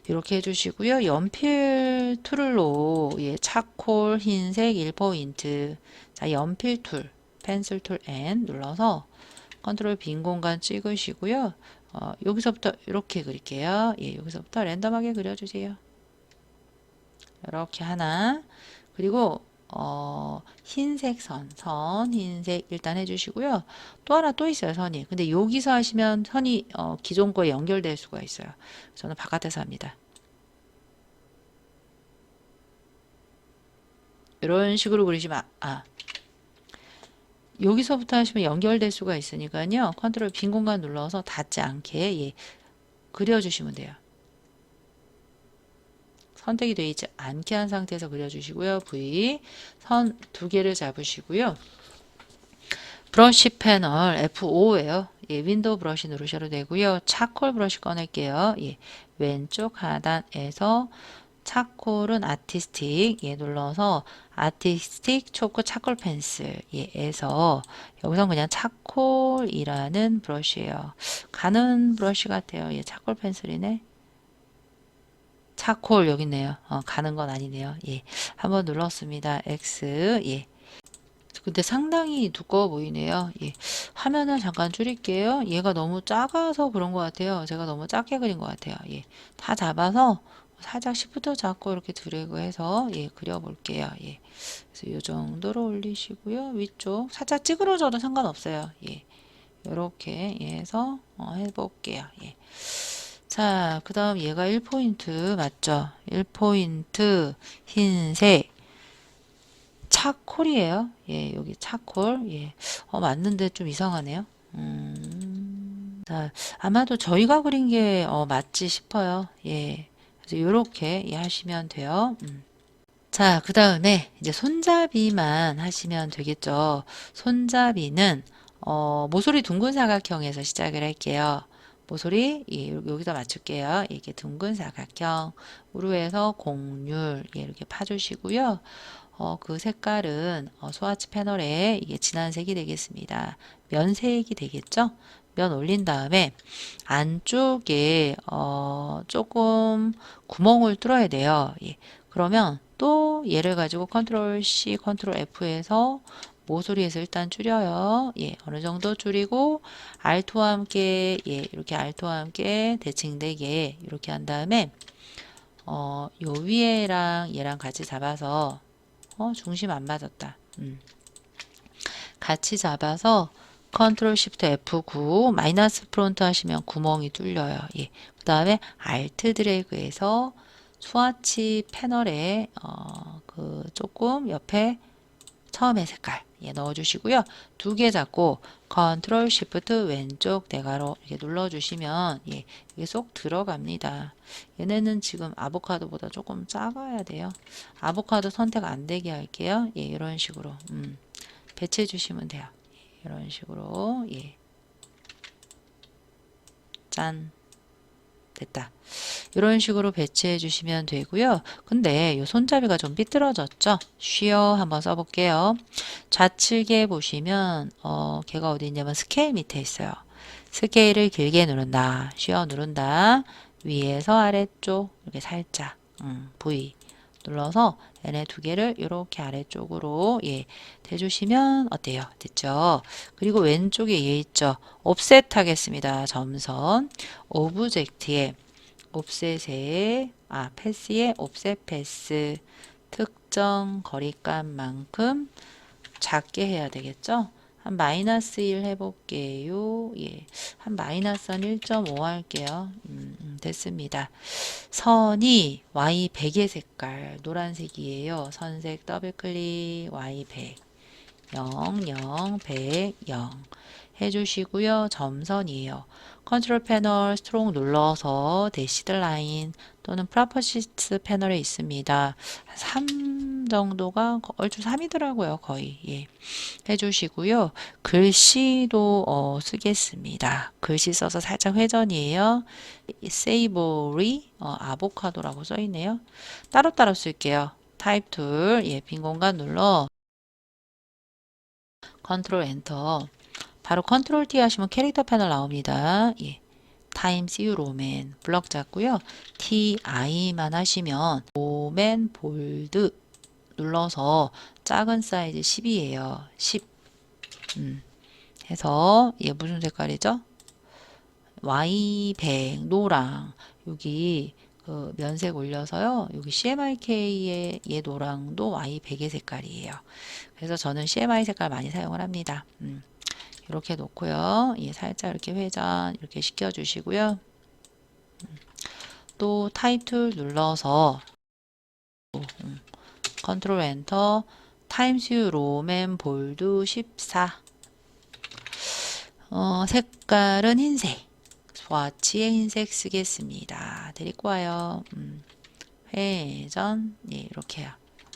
이렇게 해주시고요. 연필 툴로 예, 차콜 흰색 1포인트 자 연필 툴 펜슬 툴 N 눌러서 컨트롤 빈 공간 찍으시고요. 여기서부터 이렇게 그릴게요. 예, 여기서부터 랜덤하게 그려주세요. 이렇게 하나 그리고 흰색 선 흰색 일단 해주시고요. 또 하나 또 있어요, 선이. 근데 여기서 하시면 선이 기존 거에 연결될 수가 있어요. 저는 바깥에서 합니다. 이런 식으로 그리시면 여기서부터 하시면 연결될 수가 있으니까요. 컨트롤 빈 공간 눌러서 닿지 않게 예, 그려주시면 돼요. 선택이 되어 있지 않게 한 상태에서 그려주시고요. V 선 두 개를 잡으시고요. 브러쉬 패널 F5예요. 예, 윈도우 브러쉬 누르셔도 되고요. 차콜 브러쉬 꺼낼게요. 예, 왼쪽 하단에서 차콜은 아티스틱 예, 눌러서 아티스틱 초코 차콜 펜슬 예에서 여기서 그냥 차콜이라는 브러쉬예요. 가는 브러쉬 같아요. 예, 차콜 펜슬이네. 차콜 여기 있네요. 가는 건 아니네요. 예, 한번 눌렀습니다. X 예. 근데 상당히 두꺼워 보이네요. 예. 화면을 잠깐 줄일게요. 얘가 너무 작아서 그런 것 같아요. 제가 너무 작게 그린 것 같아요. 예. 다 잡아서 살짝 시프트 잡고 이렇게 드래그 해서 예, 그려볼게요. 예. 그래서 이 정도로 올리시고요. 위쪽 살짝 찌그러져도 상관없어요. 예. 이렇게 해서 해볼게요. 예. 자, 그 다음 얘가 1포인트 맞죠? 1포인트 흰색 차콜이에요. 예, 여기 차콜. 예. 맞는데 좀 이상하네요. 자, 아마도 저희가 그린 게 맞지 싶어요. 예. 그래서 요렇게 예, 하시면 돼요. 자, 그 다음에 이제 손잡이만 하시면 되겠죠. 손잡이는 모서리 둥근 사각형에서 시작을 할게요. 모서리 예, 여기다 맞출게요. 이게 둥근 사각형으로 해서 곡률 예, 이렇게 파주시고요. 그 색깔은 스와치 패널에 이게 진한 색이 되겠습니다. 면색이 되겠죠? 면 올린 다음에 안쪽에 조금 구멍을 뚫어야 돼요. 예. 그러면 또 얘를 가지고 컨트롤 C, 컨트롤 F에서 모서리에서 일단 줄여요. 예, 어느 정도 줄이고 알토와 함께 예, 이렇게 알토와 함께 대칭되게 이렇게 한 다음에 요 위에랑 얘랑 같이 잡아서 중심 안 맞았다. 같이 잡아서 컨트롤 시프트 F9 마이너스 프론트 하시면 구멍이 뚫려요. 예. 그 다음에 알트 드래그해서 스와치 패널에 그 조금 옆에 처음에 색깔 예, 넣어주시고요. 두 개 잡고 컨트롤 시프트 왼쪽 대괄호 이렇게 눌러주시면 예, 이게 쏙 들어갑니다. 얘네는 지금 아보카도보다 조금 작아야 돼요. 아보카도 선택 안 되게 할게요. 예, 이런 식으로 배치해 주시면 돼요. 이런 식으로 예, 짠 됐다. 이런 식으로 배치해 주시면 되고요. 근데 이 손잡이가 좀 삐뚤어졌죠? 쉬어 한번 써볼게요. 좌측에 보시면 걔가 어디 있냐면 스케일 밑에 있어요. 스케일을 길게 누른다. 쉬어 누른다. 위에서 아래쪽 이렇게 살짝 V 눌러서 얘네 두 개를 이렇게 아래쪽으로 예, 대주시면 어때요? 됐죠? 그리고 왼쪽에 얘 있죠? 옵셋 하겠습니다. 점선 오브젝트에 옵셋에 패스에 옵셋 패스 특정 거리감만큼 작게 해야 되겠죠? 한 마이너스 1 해볼게요. 예. 한 마이너스 한 1.5 할게요. 됐습니다. 선이 Y100의 색깔 노란색이에요. 선색 더블 클릭 Y100 0, 0, 100, 0 해주시고요. 점선이에요. 컨트롤 패널 스트롱 눌러서 대시드 라인 또는 프로퍼시스 패널에 있습니다. 3 정도가 얼추 3이더라고요. 거의 예. 해주시고요. 글씨도 쓰겠습니다. 글씨 써서 살짝 회전이에요. 세이보리 아보카도라고 써있네요. 따로따로 쓸게요. 타입 툴 예, 빈 공간 눌러 컨트롤 엔터. 바로 컨트롤 T 하시면 캐릭터 패널 나옵니다. 예. 타임스 뉴 로맨 블럭 잡고요. TI만 하시면 로맨 볼드 눌러서 작은 사이즈 10이에요. 10. 해서 얘 무슨 색깔이죠? Y100 노랑. 여기 그 면색 올려서요. 여기 CMYK의 얘 노랑도 Y100의 색깔이에요. 그래서 저는 CMY 색깔 많이 사용을 합니다. 이렇게 놓고요. 예, 살짝 이렇게 회전 이렇게 시켜주시고요. 또 타입 툴 눌러서 컨트롤 엔터 타임스 뉴 로맨 볼드 14. 색깔은 흰색. 스와치의 흰색 쓰겠습니다. 데리고 와요. 회전. 예, 이렇게요.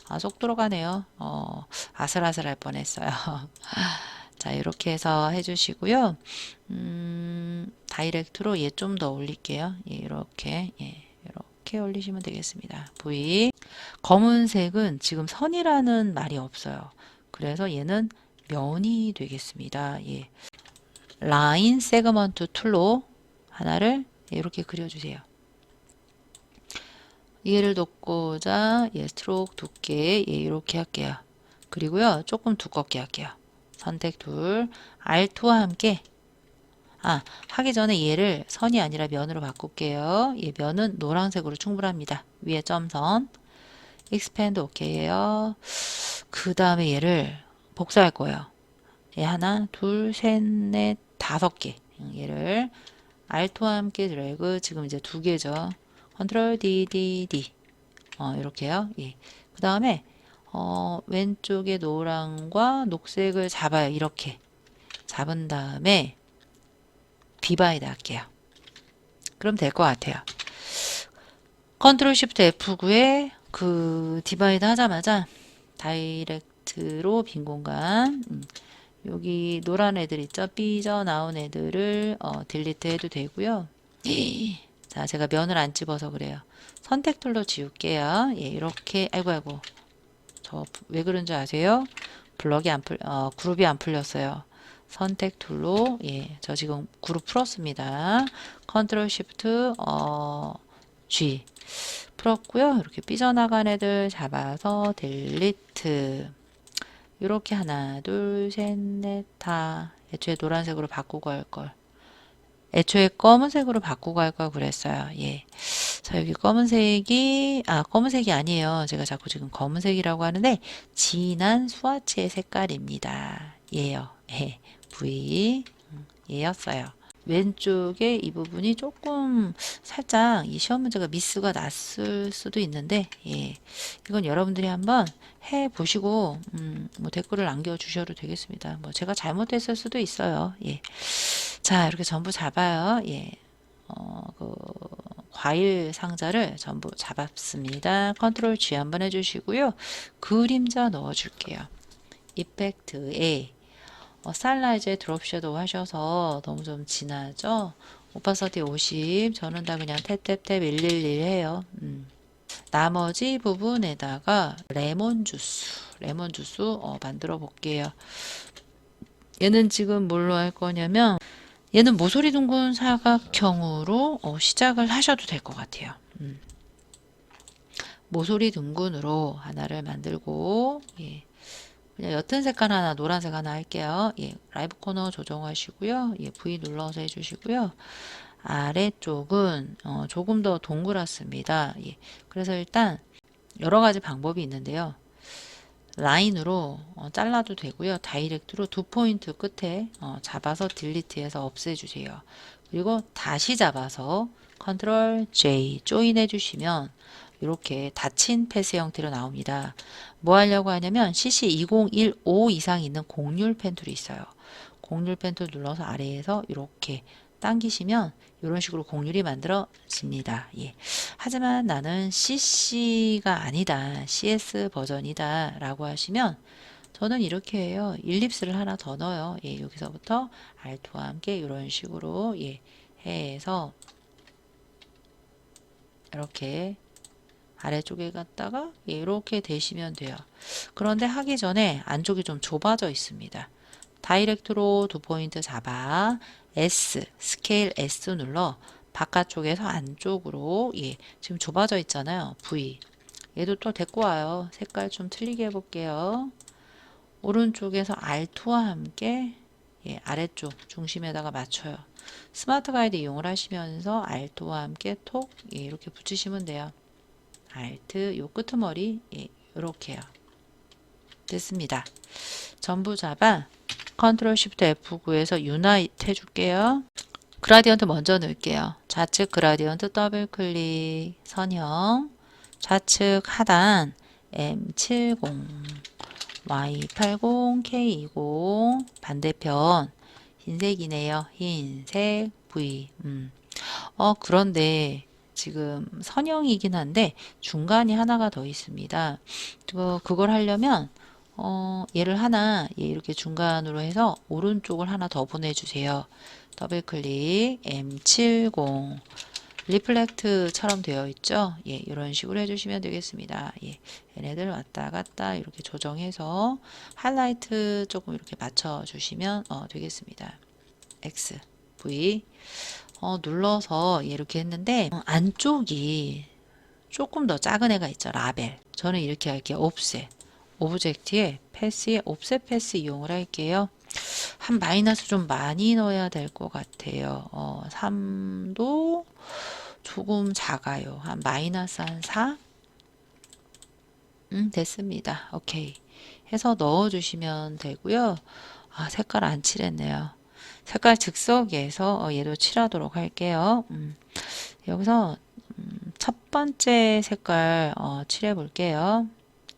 아, 속 들어가네요. 아슬아슬할 뻔했어요. 자, 이렇게 해서 해주시고요. 다이렉트로 얘 좀 더 올릴게요. 예, 이렇게, 예, 이렇게 올리시면 되겠습니다. V. 검은색은 지금 선이라는 말이 없어요. 그래서 얘는 면이 되겠습니다. 예. 라인 세그먼트 툴로 하나를 이렇게 그려주세요. 얘를 돕고자 예, 스트로크 두께 예, 이렇게 할게요. 그리고요 조금 두껍게 할게요. 선택 툴 Alt와 함께 하기 전에 얘를 선이 아니라 면으로 바꿀게요. 예, 면은 노란색으로 충분합니다. 위에 점선 expand OK예요. 그 다음에 얘를 복사할 거예요. 얘 하나, 둘, 셋, 넷, 5개. 얘를 Alt와 함께 드래그 지금 이제 2개죠. 컨트롤 D, D, D. 이렇게요. 예. 그 다음에 왼쪽에 노랑과 녹색을 잡아요. 이렇게 잡은 다음에 디바이드 할게요. 그럼 될 것 같아요. 컨트롤 쉬프트 F9에 그 디바이드 하자마자 다이렉트로 빈 공간 여기 노란 애들 있죠? 삐져나온 애들을 딜리트 해도 되고요. 자, 제가 면을 안 집어서 그래요. 선택 툴로 지울게요. 예, 이렇게 아이고 저 왜 그런 줄 아세요? 그룹이 안 풀렸어요. 선택 툴로 예, 저 지금 그룹 풀었습니다. 컨트롤 쉬프트 G 풀었고요. 이렇게 삐져나간 애들 잡아서 딜리트. 이렇게 하나, 둘, 셋, 넷, 다. 애초에 노란색으로 바꾸고 할 걸. 애초에 검은색으로 바꾸고 할 걸 그랬어요. 예. 자, 여기 검은색이 아니에요. 제가 자꾸 지금 검은색이라고 하는데, 진한 스와치의 색깔입니다. 얘요. 예. V. 얘였어요. 왼쪽에 이 부분이 조금 살짝 이 시험 문제가 미스가 났을 수도 있는데 예, 이건 여러분들이 한번 해 보시고 뭐 댓글을 남겨 주셔도 되겠습니다. 뭐 제가 잘못했을 수도 있어요. 예. 자, 이렇게 전부 잡아요. 예. 그 과일 상자를 전부 잡았습니다. 컨트롤 G 한번 해주시고요. 그림자 넣어줄게요. 이펙트에 살라이즈에 드롭 섀도우 하셔서 너무 좀 진하죠? 오파서티 50 저는 다 그냥 탭탭탭 111 해요. 나머지 부분에다가 레몬 주스 만들어 볼게요. 얘는 지금 뭘로 할 거냐면 얘는 모서리 둥근 사각형으로 시작을 하셔도 될 것 같아요. 모서리 둥근으로 하나를 만들고 예. 그냥 옅은 색깔 하나, 노란색 하나 할게요. 예, 라이브 코너 조정하시고요. 예, V 눌러서 해주시고요. 아래쪽은 조금 더 동그랗습니다. 예, 그래서 일단 여러 가지 방법이 있는데요. 라인으로 잘라도 되고요. 다이렉트로 2포인트 끝에 잡아서 딜리트해서 없애주세요. 그리고 다시 잡아서 컨트롤 J 조인 해주시면 이렇게 닫힌 패스 형태로 나옵니다. 뭐 하려고 하냐면 CC2015 이상 있는 공률 펜 툴이 있어요. 공률 펜 툴 눌러서 아래에서 이렇게 당기시면 이런 식으로 공률이 만들어집니다. 예. 하지만 나는 CC가 아니다. CS 버전이다. 라고 하시면 저는 이렇게 해요. 일립스를 하나 더 넣어요. 예, 여기서부터 Alt와 함께 이런 식으로 예, 해서 이렇게 아래쪽에 갔다가 이렇게 대시면 돼요. 그런데 하기 전에 안쪽이 좀 좁아져 있습니다. 다이렉트로 두 포인트 잡아 S, 스케일 S 눌러 바깥쪽에서 안쪽으로 예, 지금 좁아져 있잖아요. V. 얘도 또 데리고 와요. 색깔 좀 틀리게 해볼게요. 오른쪽에서 R2와 함께 예, 아래쪽 중심에다가 맞춰요. 스마트 가이드 이용을 하시면서 R2와 함께 톡 예, 이렇게 붙이시면 돼요. Alt 요 끄트머리 예, 이렇게요. 됐습니다. 전부 잡아 컨트롤 쉬프트 F9에서 유나이트 해줄게요. 그라디언트 먼저 넣을게요. 좌측 그라디언트 더블 클릭 선형 좌측 하단 M70 Y80 K20 반대편 흰색이네요. 흰색 V 그런데 지금 선형이긴 한데 중간이 하나가 더 있습니다. 그걸 하려면 얘를 하나 이렇게 중간으로 해서 오른쪽을 하나 더 보내주세요. 더블 클릭 M70 리플렉트처럼 되어 있죠. 예, 이런 식으로 해주시면 되겠습니다. 예, 얘네들 왔다 갔다 이렇게 조정해서 하이라이트 조금 이렇게 맞춰주시면 되겠습니다. X, V 눌러서 이렇게 했는데 안쪽이 조금 더 작은 애가 있죠. 라벨. 저는 이렇게 할게요. 옵셋. 오브젝트에 패스에 옵셋 패스 이용을 할게요. 한 마이너스 좀 많이 넣어야 될 것 같아요. 3도 조금 작아요. 한 마이너스 한 4? 됐습니다. 오케이. 해서 넣어주시면 되고요. 아, 색깔 안 칠했네요. 색깔 즉석에서 얘도 칠하도록 할게요. 여기서 첫 번째 색깔 칠해 볼게요.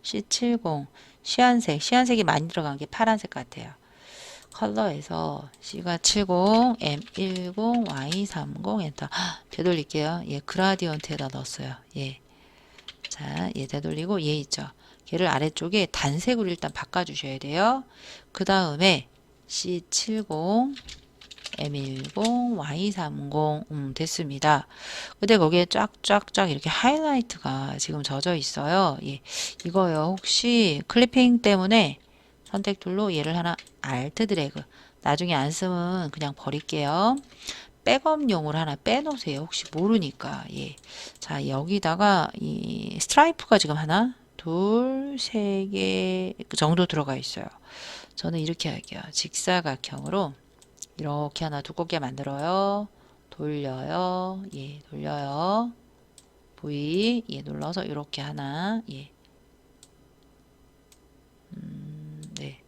C70 시안색, 시안색이 많이 들어간 게 파란색 같아요. 컬러에서 C가 70, M10, Y30 엔터. 되돌릴게요. 얘 그라디언트에다 넣었어요. 예. 자, 얘 되돌리고 얘 있죠. 얘를 아래쪽에 단색으로 일단 바꿔주셔야 돼요. 그 다음에 C70, M10, Y30 됐습니다. 근데 거기에 쫙쫙쫙 이렇게 하이라이트가 지금 젖어 있어요. 예, 이거요. 혹시 클리핑 때문에 선택 툴로 얘를 하나 Alt 드래그 나중에 안 쓰면 그냥 버릴게요. 백업용으로 하나 빼놓으세요. 혹시 모르니까. 예. 자, 여기다가 이 스트라이프가 지금 하나, 둘, 세 개 정도 들어가 있어요. 저는 이렇게 할게요. 직사각형으로 이렇게 하나 두껍게 만들어요. 돌려요. 예, 돌려요. V 예, 눌러서 이렇게 하나 예. 네.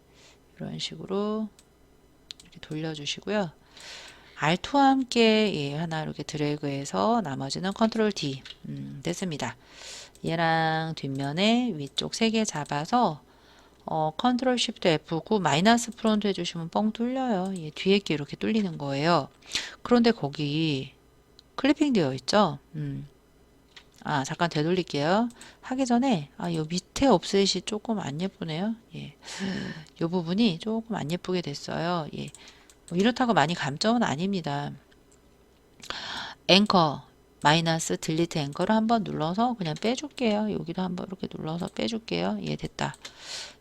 이런 식으로 이렇게 돌려주시고요. Alt와 함께 예, 하나 이렇게 드래그해서 나머지는 컨트롤 D 됐습니다. 얘랑 뒷면에 위쪽 3개 잡아서 컨트롤 쉬프트 F9 마이너스 프론트 해주시면 뻥 뚫려요. 예, 뒤에 게 이렇게 뚫리는 거예요. 그런데 거기 클리핑 되어 있죠. 아, 잠깐 되돌릴게요. 하기 전에 요 밑에 옵셋이 조금 안 예쁘네요. 예. 요 부분이 조금 안 예쁘게 됐어요. 예. 뭐 이렇다고 많이 감점은 아닙니다. 앵커 마이너스 딜리트 앵커를 한번 눌러서 그냥 빼줄게요. 여기도 한번 이렇게 눌러서 빼줄게요. 예, 됐다.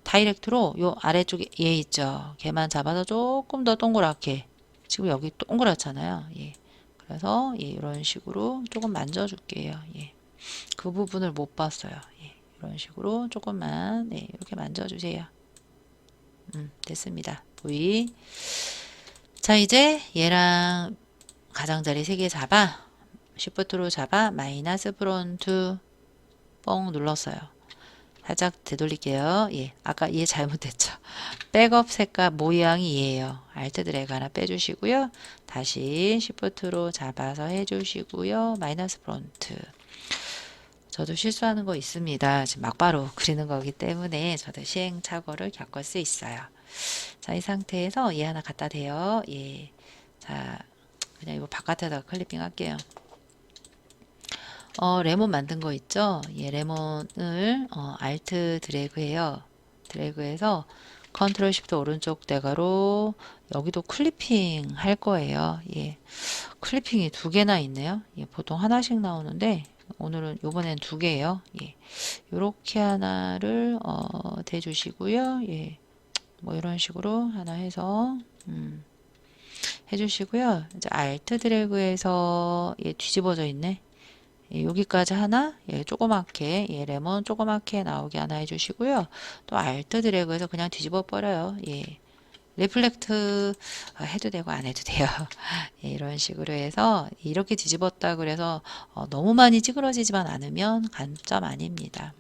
다이렉트로 요 아래쪽에 얘 있죠. 걔만 잡아서 조금 더 동그랗게 지금 여기 동그랗잖아요. 예. 그래서 예, 이런 식으로 조금 만져줄게요. 예. 그 부분을 못 봤어요. 예. 이런 식으로 조금만 네, 이렇게 만져주세요. 됐습니다. V 자 이제 얘랑 가장자리 3개 잡아 쉬프트로 잡아 마이너스 프론트 뻥 눌렀어요. 살짝 되돌릴게요. 예, 아까 얘 잘못했죠. 백업 색깔 모양이 얘예요. 알트 드래그 하나 빼주시고요. 다시 쉬프트로 잡아서 해주시고요. 마이너스 프론트. 저도 실수하는 거 있습니다. 지금 막바로 그리는 거기 때문에 저도 시행착오를 겪을 수 있어요. 자, 이 상태에서 얘 하나 갖다 대요. 예. 자, 그냥 이거 바깥에다가 클리핑 할게요. 레몬 만든 거 있죠? 예, 레몬을 알트 드래그해요. 드래그해서 컨트롤 쉬프트 오른쪽 대가로 여기도 클리핑 할 거예요. 예. 클리핑이 2개나 있네요. 예, 보통 하나씩 나오는데 오늘은 요번엔 2개예요. 예. 요렇게 하나를 대주시고요. 예. 뭐 이런 식으로 하나 해서 해주시고요. 이제 알트 드래그해서 얘 뒤집어져 있네. 예, 여기까지 하나, 예, 조그맣게, 예, 레몬 조그맣게 나오게 하나 해주시고요. 또 알트 드래그해서 그냥 뒤집어 버려요. 예. 리플렉트 해도 되고 안 해도 돼요. 예, 이런 식으로 해서 이렇게 뒤집었다 그래서 너무 많이 찌그러지지만 않으면 간점 아닙니다.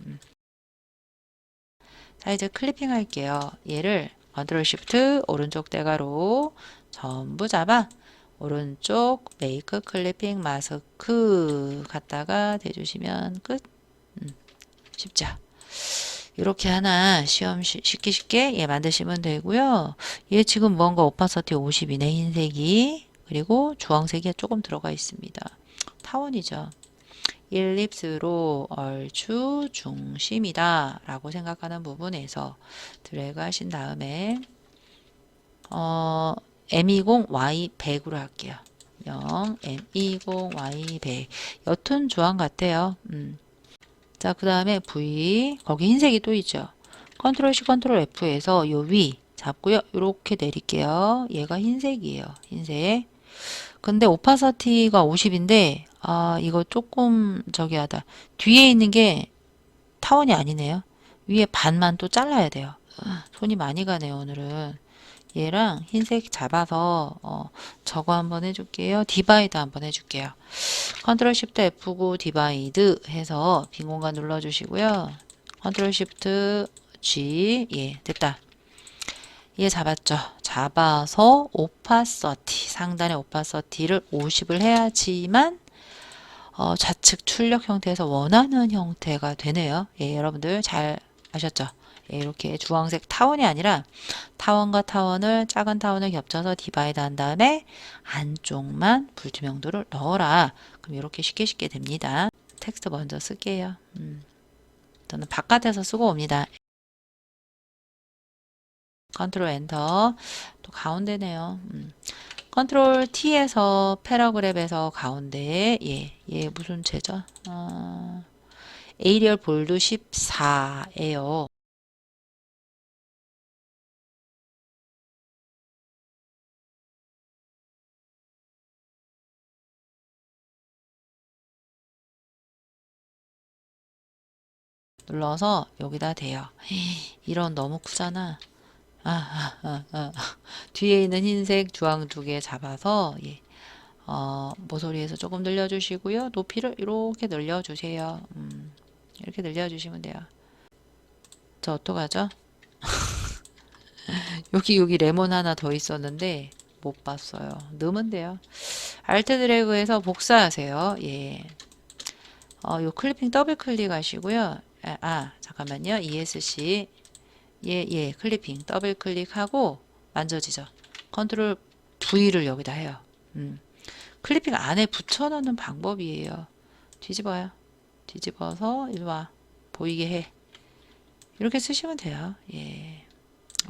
자, 이제 클리핑 할게요. 얘를 컨트롤 쉬프트 오른쪽 대가로 전부 잡아 오른쪽 메이크 클리핑 마스크 갖다가 대주시면 끝. 쉽죠? 이렇게 하나 시험 쉽게 예, 만드시면 되고요. 얘 지금 뭔가 오파서티 50이네 흰색이. 그리고 주황색이 조금 들어가 있습니다. 타원이죠. 일립스로 얼추 중심이다 라고 생각하는 부분에서 드래그 하신 다음에 M20Y 100으로 할게요. 0 M20Y 100 옅은 주황 같아요. 자, 그 다음에 V 거기 흰색이 또 있죠. 컨트롤 C 컨트롤 F에서 요 위 잡고요. 이렇게 내릴게요. 얘가 흰색이에요. 흰색. 근데 오파서티가 50인데 이거 조금 저기 하다. 뒤에 있는 게 타원이 아니네요. 위에 반만 또 잘라야 돼요. 손이 많이 가네요, 오늘은. 얘랑 흰색 잡아서 저거 한번 해줄게요. 디바이드 한번 해줄게요. 컨트롤 쉬프트 F9 디바이드 해서 빈 공간 눌러주시고요. 컨트롤 쉬프트 G 예 됐다. 얘 잡았죠. 잡아서 오파서티 상단의 오파서티를 50을 해야지만 좌측 출력 형태에서 원하는 형태가 되네요. 예, 여러분들 잘 아셨죠? 예, 이렇게 주황색 타원이 아니라 타원과 타원을 작은 타원을 겹쳐서 디바이드 한 다음에 안쪽만 불투명도를 넣어라. 그럼 이렇게 쉽게 됩니다. 텍스트 먼저 쓸게요. 저는 바깥에서 쓰고 옵니다. 컨트롤 엔터 또 가운데네요. 컨트롤 T에서 패러그랩에서 가운데 얘 무슨 제죠? 에이리얼 볼드 14예요. 눌러서 여기다 대요. 이런 너무 크잖아. 뒤에 있는 흰색 주황 두 개 잡아서 예. 모서리에서 조금 늘려주시고요. 높이를 이렇게 늘려주세요. 이렇게 늘려주시면 돼요. 저 어떡하죠? 여기 레몬 하나 더 있었는데 못 봤어요. 넣으면 돼요. 알트 드래그해서 복사하세요. 예. 요 클리핑 더블 클릭하시고요. 잠깐만요. ESC 예, 클리핑 더블 클릭하고 만져지죠. 컨트롤 V를 여기다 해요. 클리핑 안에 붙여넣는 방법이에요. 뒤집어요. 뒤집어서 이리 와. 보이게 해. 이렇게 쓰시면 돼요. 예.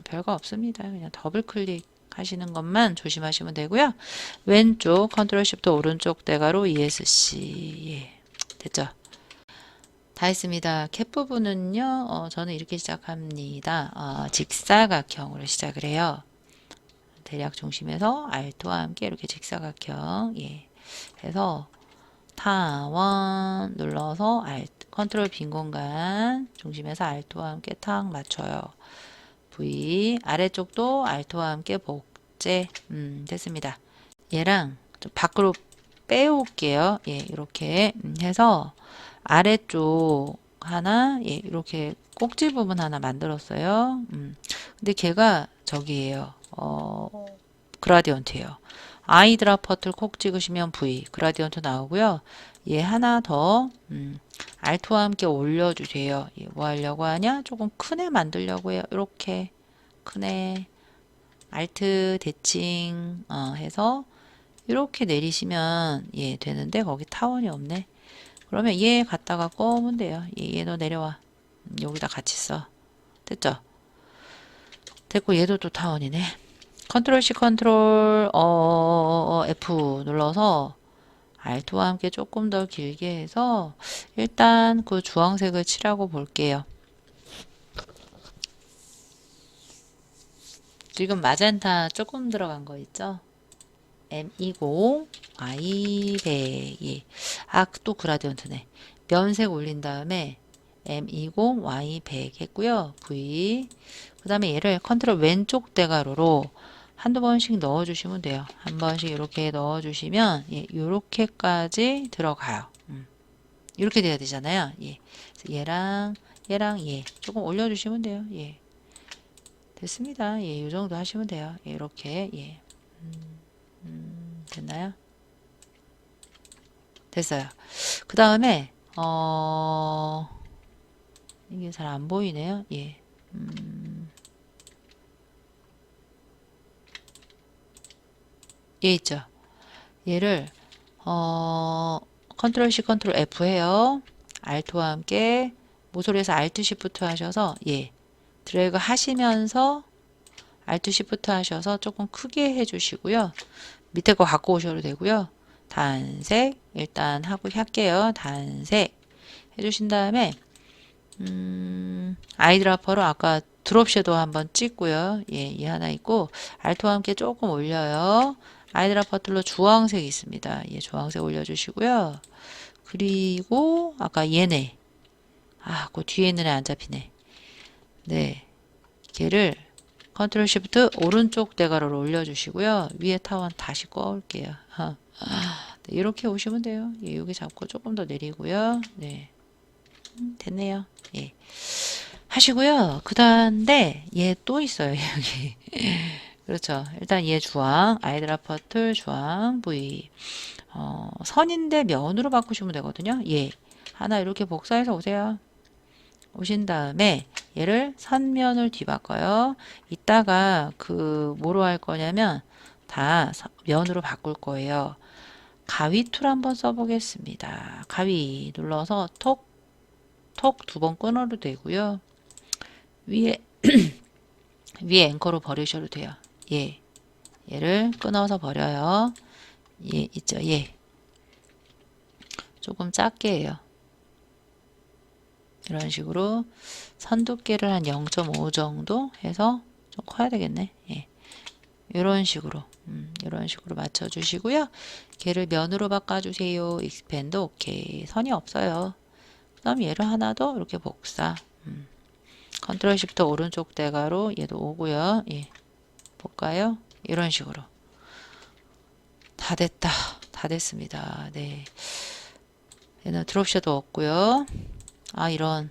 별거 없습니다. 그냥 더블 클릭 하시는 것만 조심하시면 되고요. 왼쪽 컨트롤 쉬프트 오른쪽 대가로 ESC 예. 됐죠? 다 했습니다. 캡 부분은요. 저는 이렇게 시작합니다. 직사각형으로 시작을 해요. 대략 중심에서 Alt와 함께 이렇게 직사각형 예. 해서 타원 눌러서 Alt 컨트롤 빈 공간 중심에서 Alt와 함께 탁 맞춰요. V 아래쪽도 Alt와 함께 복제 됐습니다. 얘랑 좀 밖으로 빼올게요. 예, 이렇게 해서 아래쪽 하나 예, 이렇게 꼭지 부분 하나 만들었어요. 근데 걔가 저기예요. 그라디언트예요. 아이드라퍼트를 콕 찍으시면 V 그라디언트 나오고요. 얘 하나 더 알트와 함께 올려주세요. 뭐 하려고 하냐? 조금 큰 애 만들려고 해요. 이렇게 큰 애 알트 대칭 해서 이렇게 내리시면 예 되는데 거기 타원이 없네. 그러면 얘 갖다가 꺼면 돼요. 얘도 내려와. 여기다 같이 써. 됐죠? 됐고 얘도 또 타원이네. 컨트롤 C 컨트롤 F 눌러서 Alt와 함께 조금 더 길게 해서 일단 그 주황색을 칠하고 볼게요. 지금 마젠타 조금 들어간 거 있죠? M20, Y100. 예. 아, 또 그라디언트네. 면색 올린 다음에 M20, Y100 했고요. V. 그 다음에 얘를 컨트롤 왼쪽 대가로로 한두 번씩 넣어주시면 돼요. 한 번씩 이렇게 넣어주시면 예, 이렇게까지 들어가요. 이렇게 돼야 되잖아요. 예. 그래서 얘랑 얘 조금 올려주시면 돼요. 예. 됐습니다. 예, 이 정도 하시면 돼요. 예, 이렇게 예. 됐나요? 됐어요. 그 다음에 이게 잘 안 보이네요. 예. 얘 있죠. 얘를 컨트롤 C 컨트롤 F 해요. 알트와 함께 모서리에서 알트 시프트 하셔서 예. 드래그 하시면서 알트 시프트 하셔서 조금 크게 해주시고요. 밑에 거 갖고 오셔도 되고요. 단색 일단 하고 할게요. 단색 해주신 다음에 아이드라퍼로 아까 드롭 섀도우 한번 찍고요. 예, 이 하나 있고 알토와 함께 조금 올려요. 아이드라퍼 툴로 주황색 있습니다. 예, 주황색 올려주시고요. 그리고 아까 얘네 그 뒤에 있는 애 안 잡히네. 네, 걔를 컨트롤 시프트 오른쪽 대가로로 올려주시고요. 위에 타원 다시 꺼올게요. 네, 이렇게 오시면 돼요. 예, 여기 잡고 조금 더 내리고요. 네, 됐네요. 예. 하시고요. 그 다음에 얘 또 있어요. 여기. 그렇죠. 일단 얘 주황, 아이드라퍼틀 주황 V. 선인데 면으로 바꾸시면 되거든요. 얘 하나 이렇게 복사해서 오세요. 오신 다음에 얘를 선면을 뒤바꿔요. 이따가 그 뭐로 할 거냐면 다 면으로 바꿀 거예요. 가위 툴 한번 써보겠습니다. 가위 눌러서 톡 두 번 끊어도 되고요. 위에 위에 앵커로 버리셔도 돼요. 얘를 끊어서 버려요. 얘 있죠. 얘 조금 작게 해요. 이런 식으로 선 두께를 한 0.5 정도 해서 좀 커야 되겠네. 예. 이런 식으로 이런 식으로 맞춰 주시고요. 걔를 면으로 바꿔주세요. 익스펜드 오케이. 선이 없어요. 그 다음 얘를 하나 더 이렇게 복사. 컨트롤 시프트 오른쪽 대가로 얘도 오고요. 예. 볼까요? 이런 식으로 다 됐다. 다 됐습니다. 네. 얘는 드롭 섀도우 없고요. 이런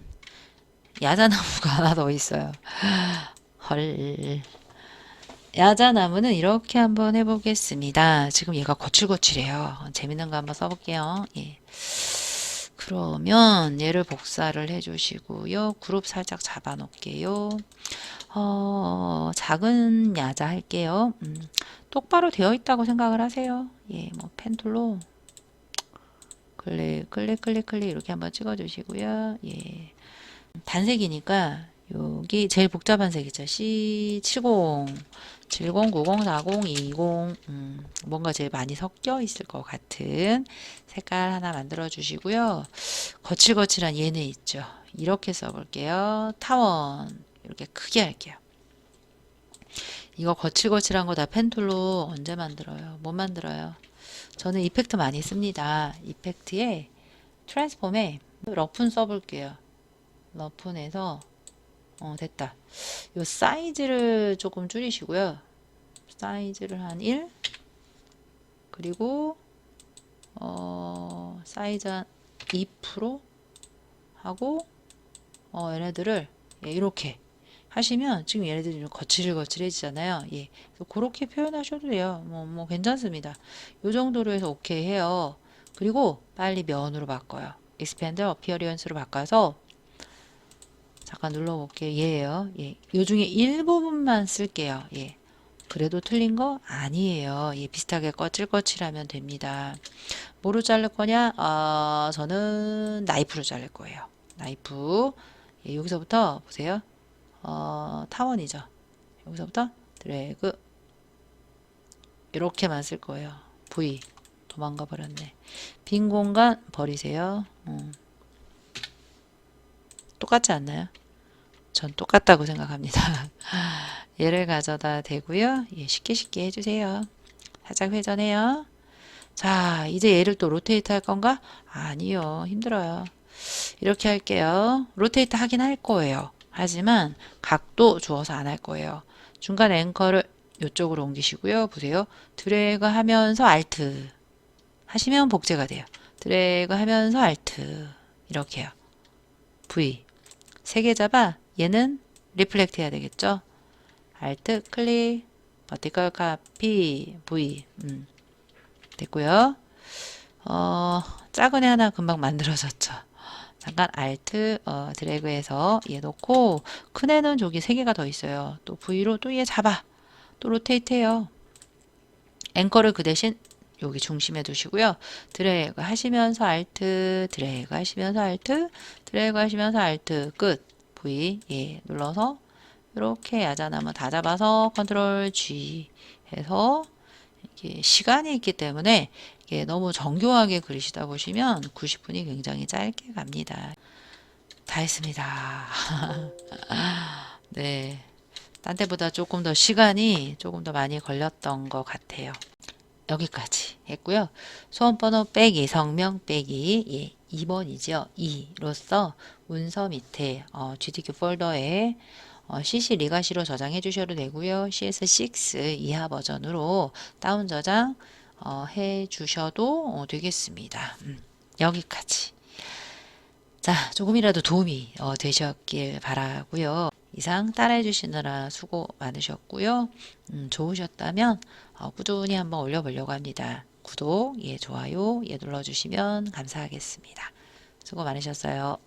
야자나무가 하나 더 있어요. 헐. 야자나무는 이렇게 한번 해보겠습니다. 지금 얘가 거칠거칠해요. 재밌는 거 한번 써볼게요. 예. 그러면 얘를 복사를 해주시고요. 그룹 살짝 잡아 놓을게요. 작은 야자 할게요. 똑바로 되어 있다고 생각을 하세요. 예, 뭐 펜툴로 클릭 이렇게 한번 찍어 주시고요. 예. 단색이니까 여기 제일 복잡한 색이죠. C70, 70, 90, 40, 20 뭔가 제일 많이 섞여 있을 것 같은 색깔 하나 만들어 주시고요. 거칠거칠한 얘네 있죠. 이렇게 써볼게요. 타원 이렇게 크게 할게요. 이거 거칠거칠한 거 다 펜툴로 언제 만들어요? 못 만들어요. 저는 이펙트 많이 씁니다. 이펙트에 트랜스폼에 러픈 써볼게요. 러픈에서 됐다. 요 사이즈를 조금 줄이시고요. 사이즈를 한 1, 그리고 사이즈 한 2% 하고 얘네들을 이렇게 하시면 지금 얘네들이 좀 거칠거칠해지잖아요. 예. 그래서 그렇게 표현하셔도 돼요. 뭐 괜찮습니다. 요 정도로 해서 오케이 해요. 그리고 빨리 면으로 바꿔요. expand appearance로 바꿔서 잠깐 눌러볼게요. 얘예요. 예. 요 중에 일부분만 쓸게요. 예. 그래도 틀린 거 아니에요. 예, 비슷하게 거칠거칠하면 됩니다. 뭐로 자를 거냐? 저는 나이프로 자를 거예요. 나이프. 예, 여기서부터 보세요. 타원이죠. 여기서부터 드래그 이렇게만 쓸 거예요. V 도망가 버렸네. 빈 공간 버리세요. 똑같지 않나요? 전 똑같다고 생각합니다. 얘를 가져다 대고요. 예, 쉽게 쉽게 해주세요. 살짝 회전해요. 자, 이제 얘를 또 로테이트 할 건가? 아니요. 힘들어요. 이렇게 할게요. 로테이트 하긴 할 거예요. 하지만 각도 주어서 안 할 거예요. 중간 앵커를 이쪽으로 옮기시고요. 보세요. 드래그 하면서 알트 하시면 복제가 돼요. 드래그 하면서 알트 이렇게요. V 세 개 잡아 얘는 리플렉트 해야 되겠죠. 알트 클릭 버티컬 카피 V 됐고요. 작은 애 하나 금방 만들어졌죠. 잠깐 알트 드래그해서 얘 놓고 큰 애는 저기 세 개가 더 있어요. 또 V로 또 얘 잡아 또 로테이트 해요. 앵커를 그 대신 여기 중심에 두시고요. 드래그 하시면서 알트 드래그 하시면서 알트 드래그 하시면서 알트 끝 V 예 눌러서 이렇게 야자나무 다 잡아서 컨트롤 G 해서 이게 시간이 있기 때문에 이게 너무 정교하게 그리시다 보시면 90분이 굉장히 짧게 갑니다. 다 했습니다. 네. 딴 때보다 조금 더 시간이 조금 더 많이 걸렸던 것 같아요. 여기까지 했고요. 소원번호 빼기, 성명 빼기, 예, 2번이죠. 2로서 문서 밑에 GDQ 폴더에 CC 리가시로 저장해 주셔도 되고요. CS6 이하 버전으로 다운 저장 해 주셔도 되겠습니다. 여기까지. 자, 조금이라도 도움이 되셨길 바라고요. 이상 따라해 주시느라 수고 많으셨고요. 좋으셨다면 꾸준히 한번 올려보려고 합니다. 구독, 예, 좋아요, 예 눌러주시면 감사하겠습니다. 수고 많으셨어요.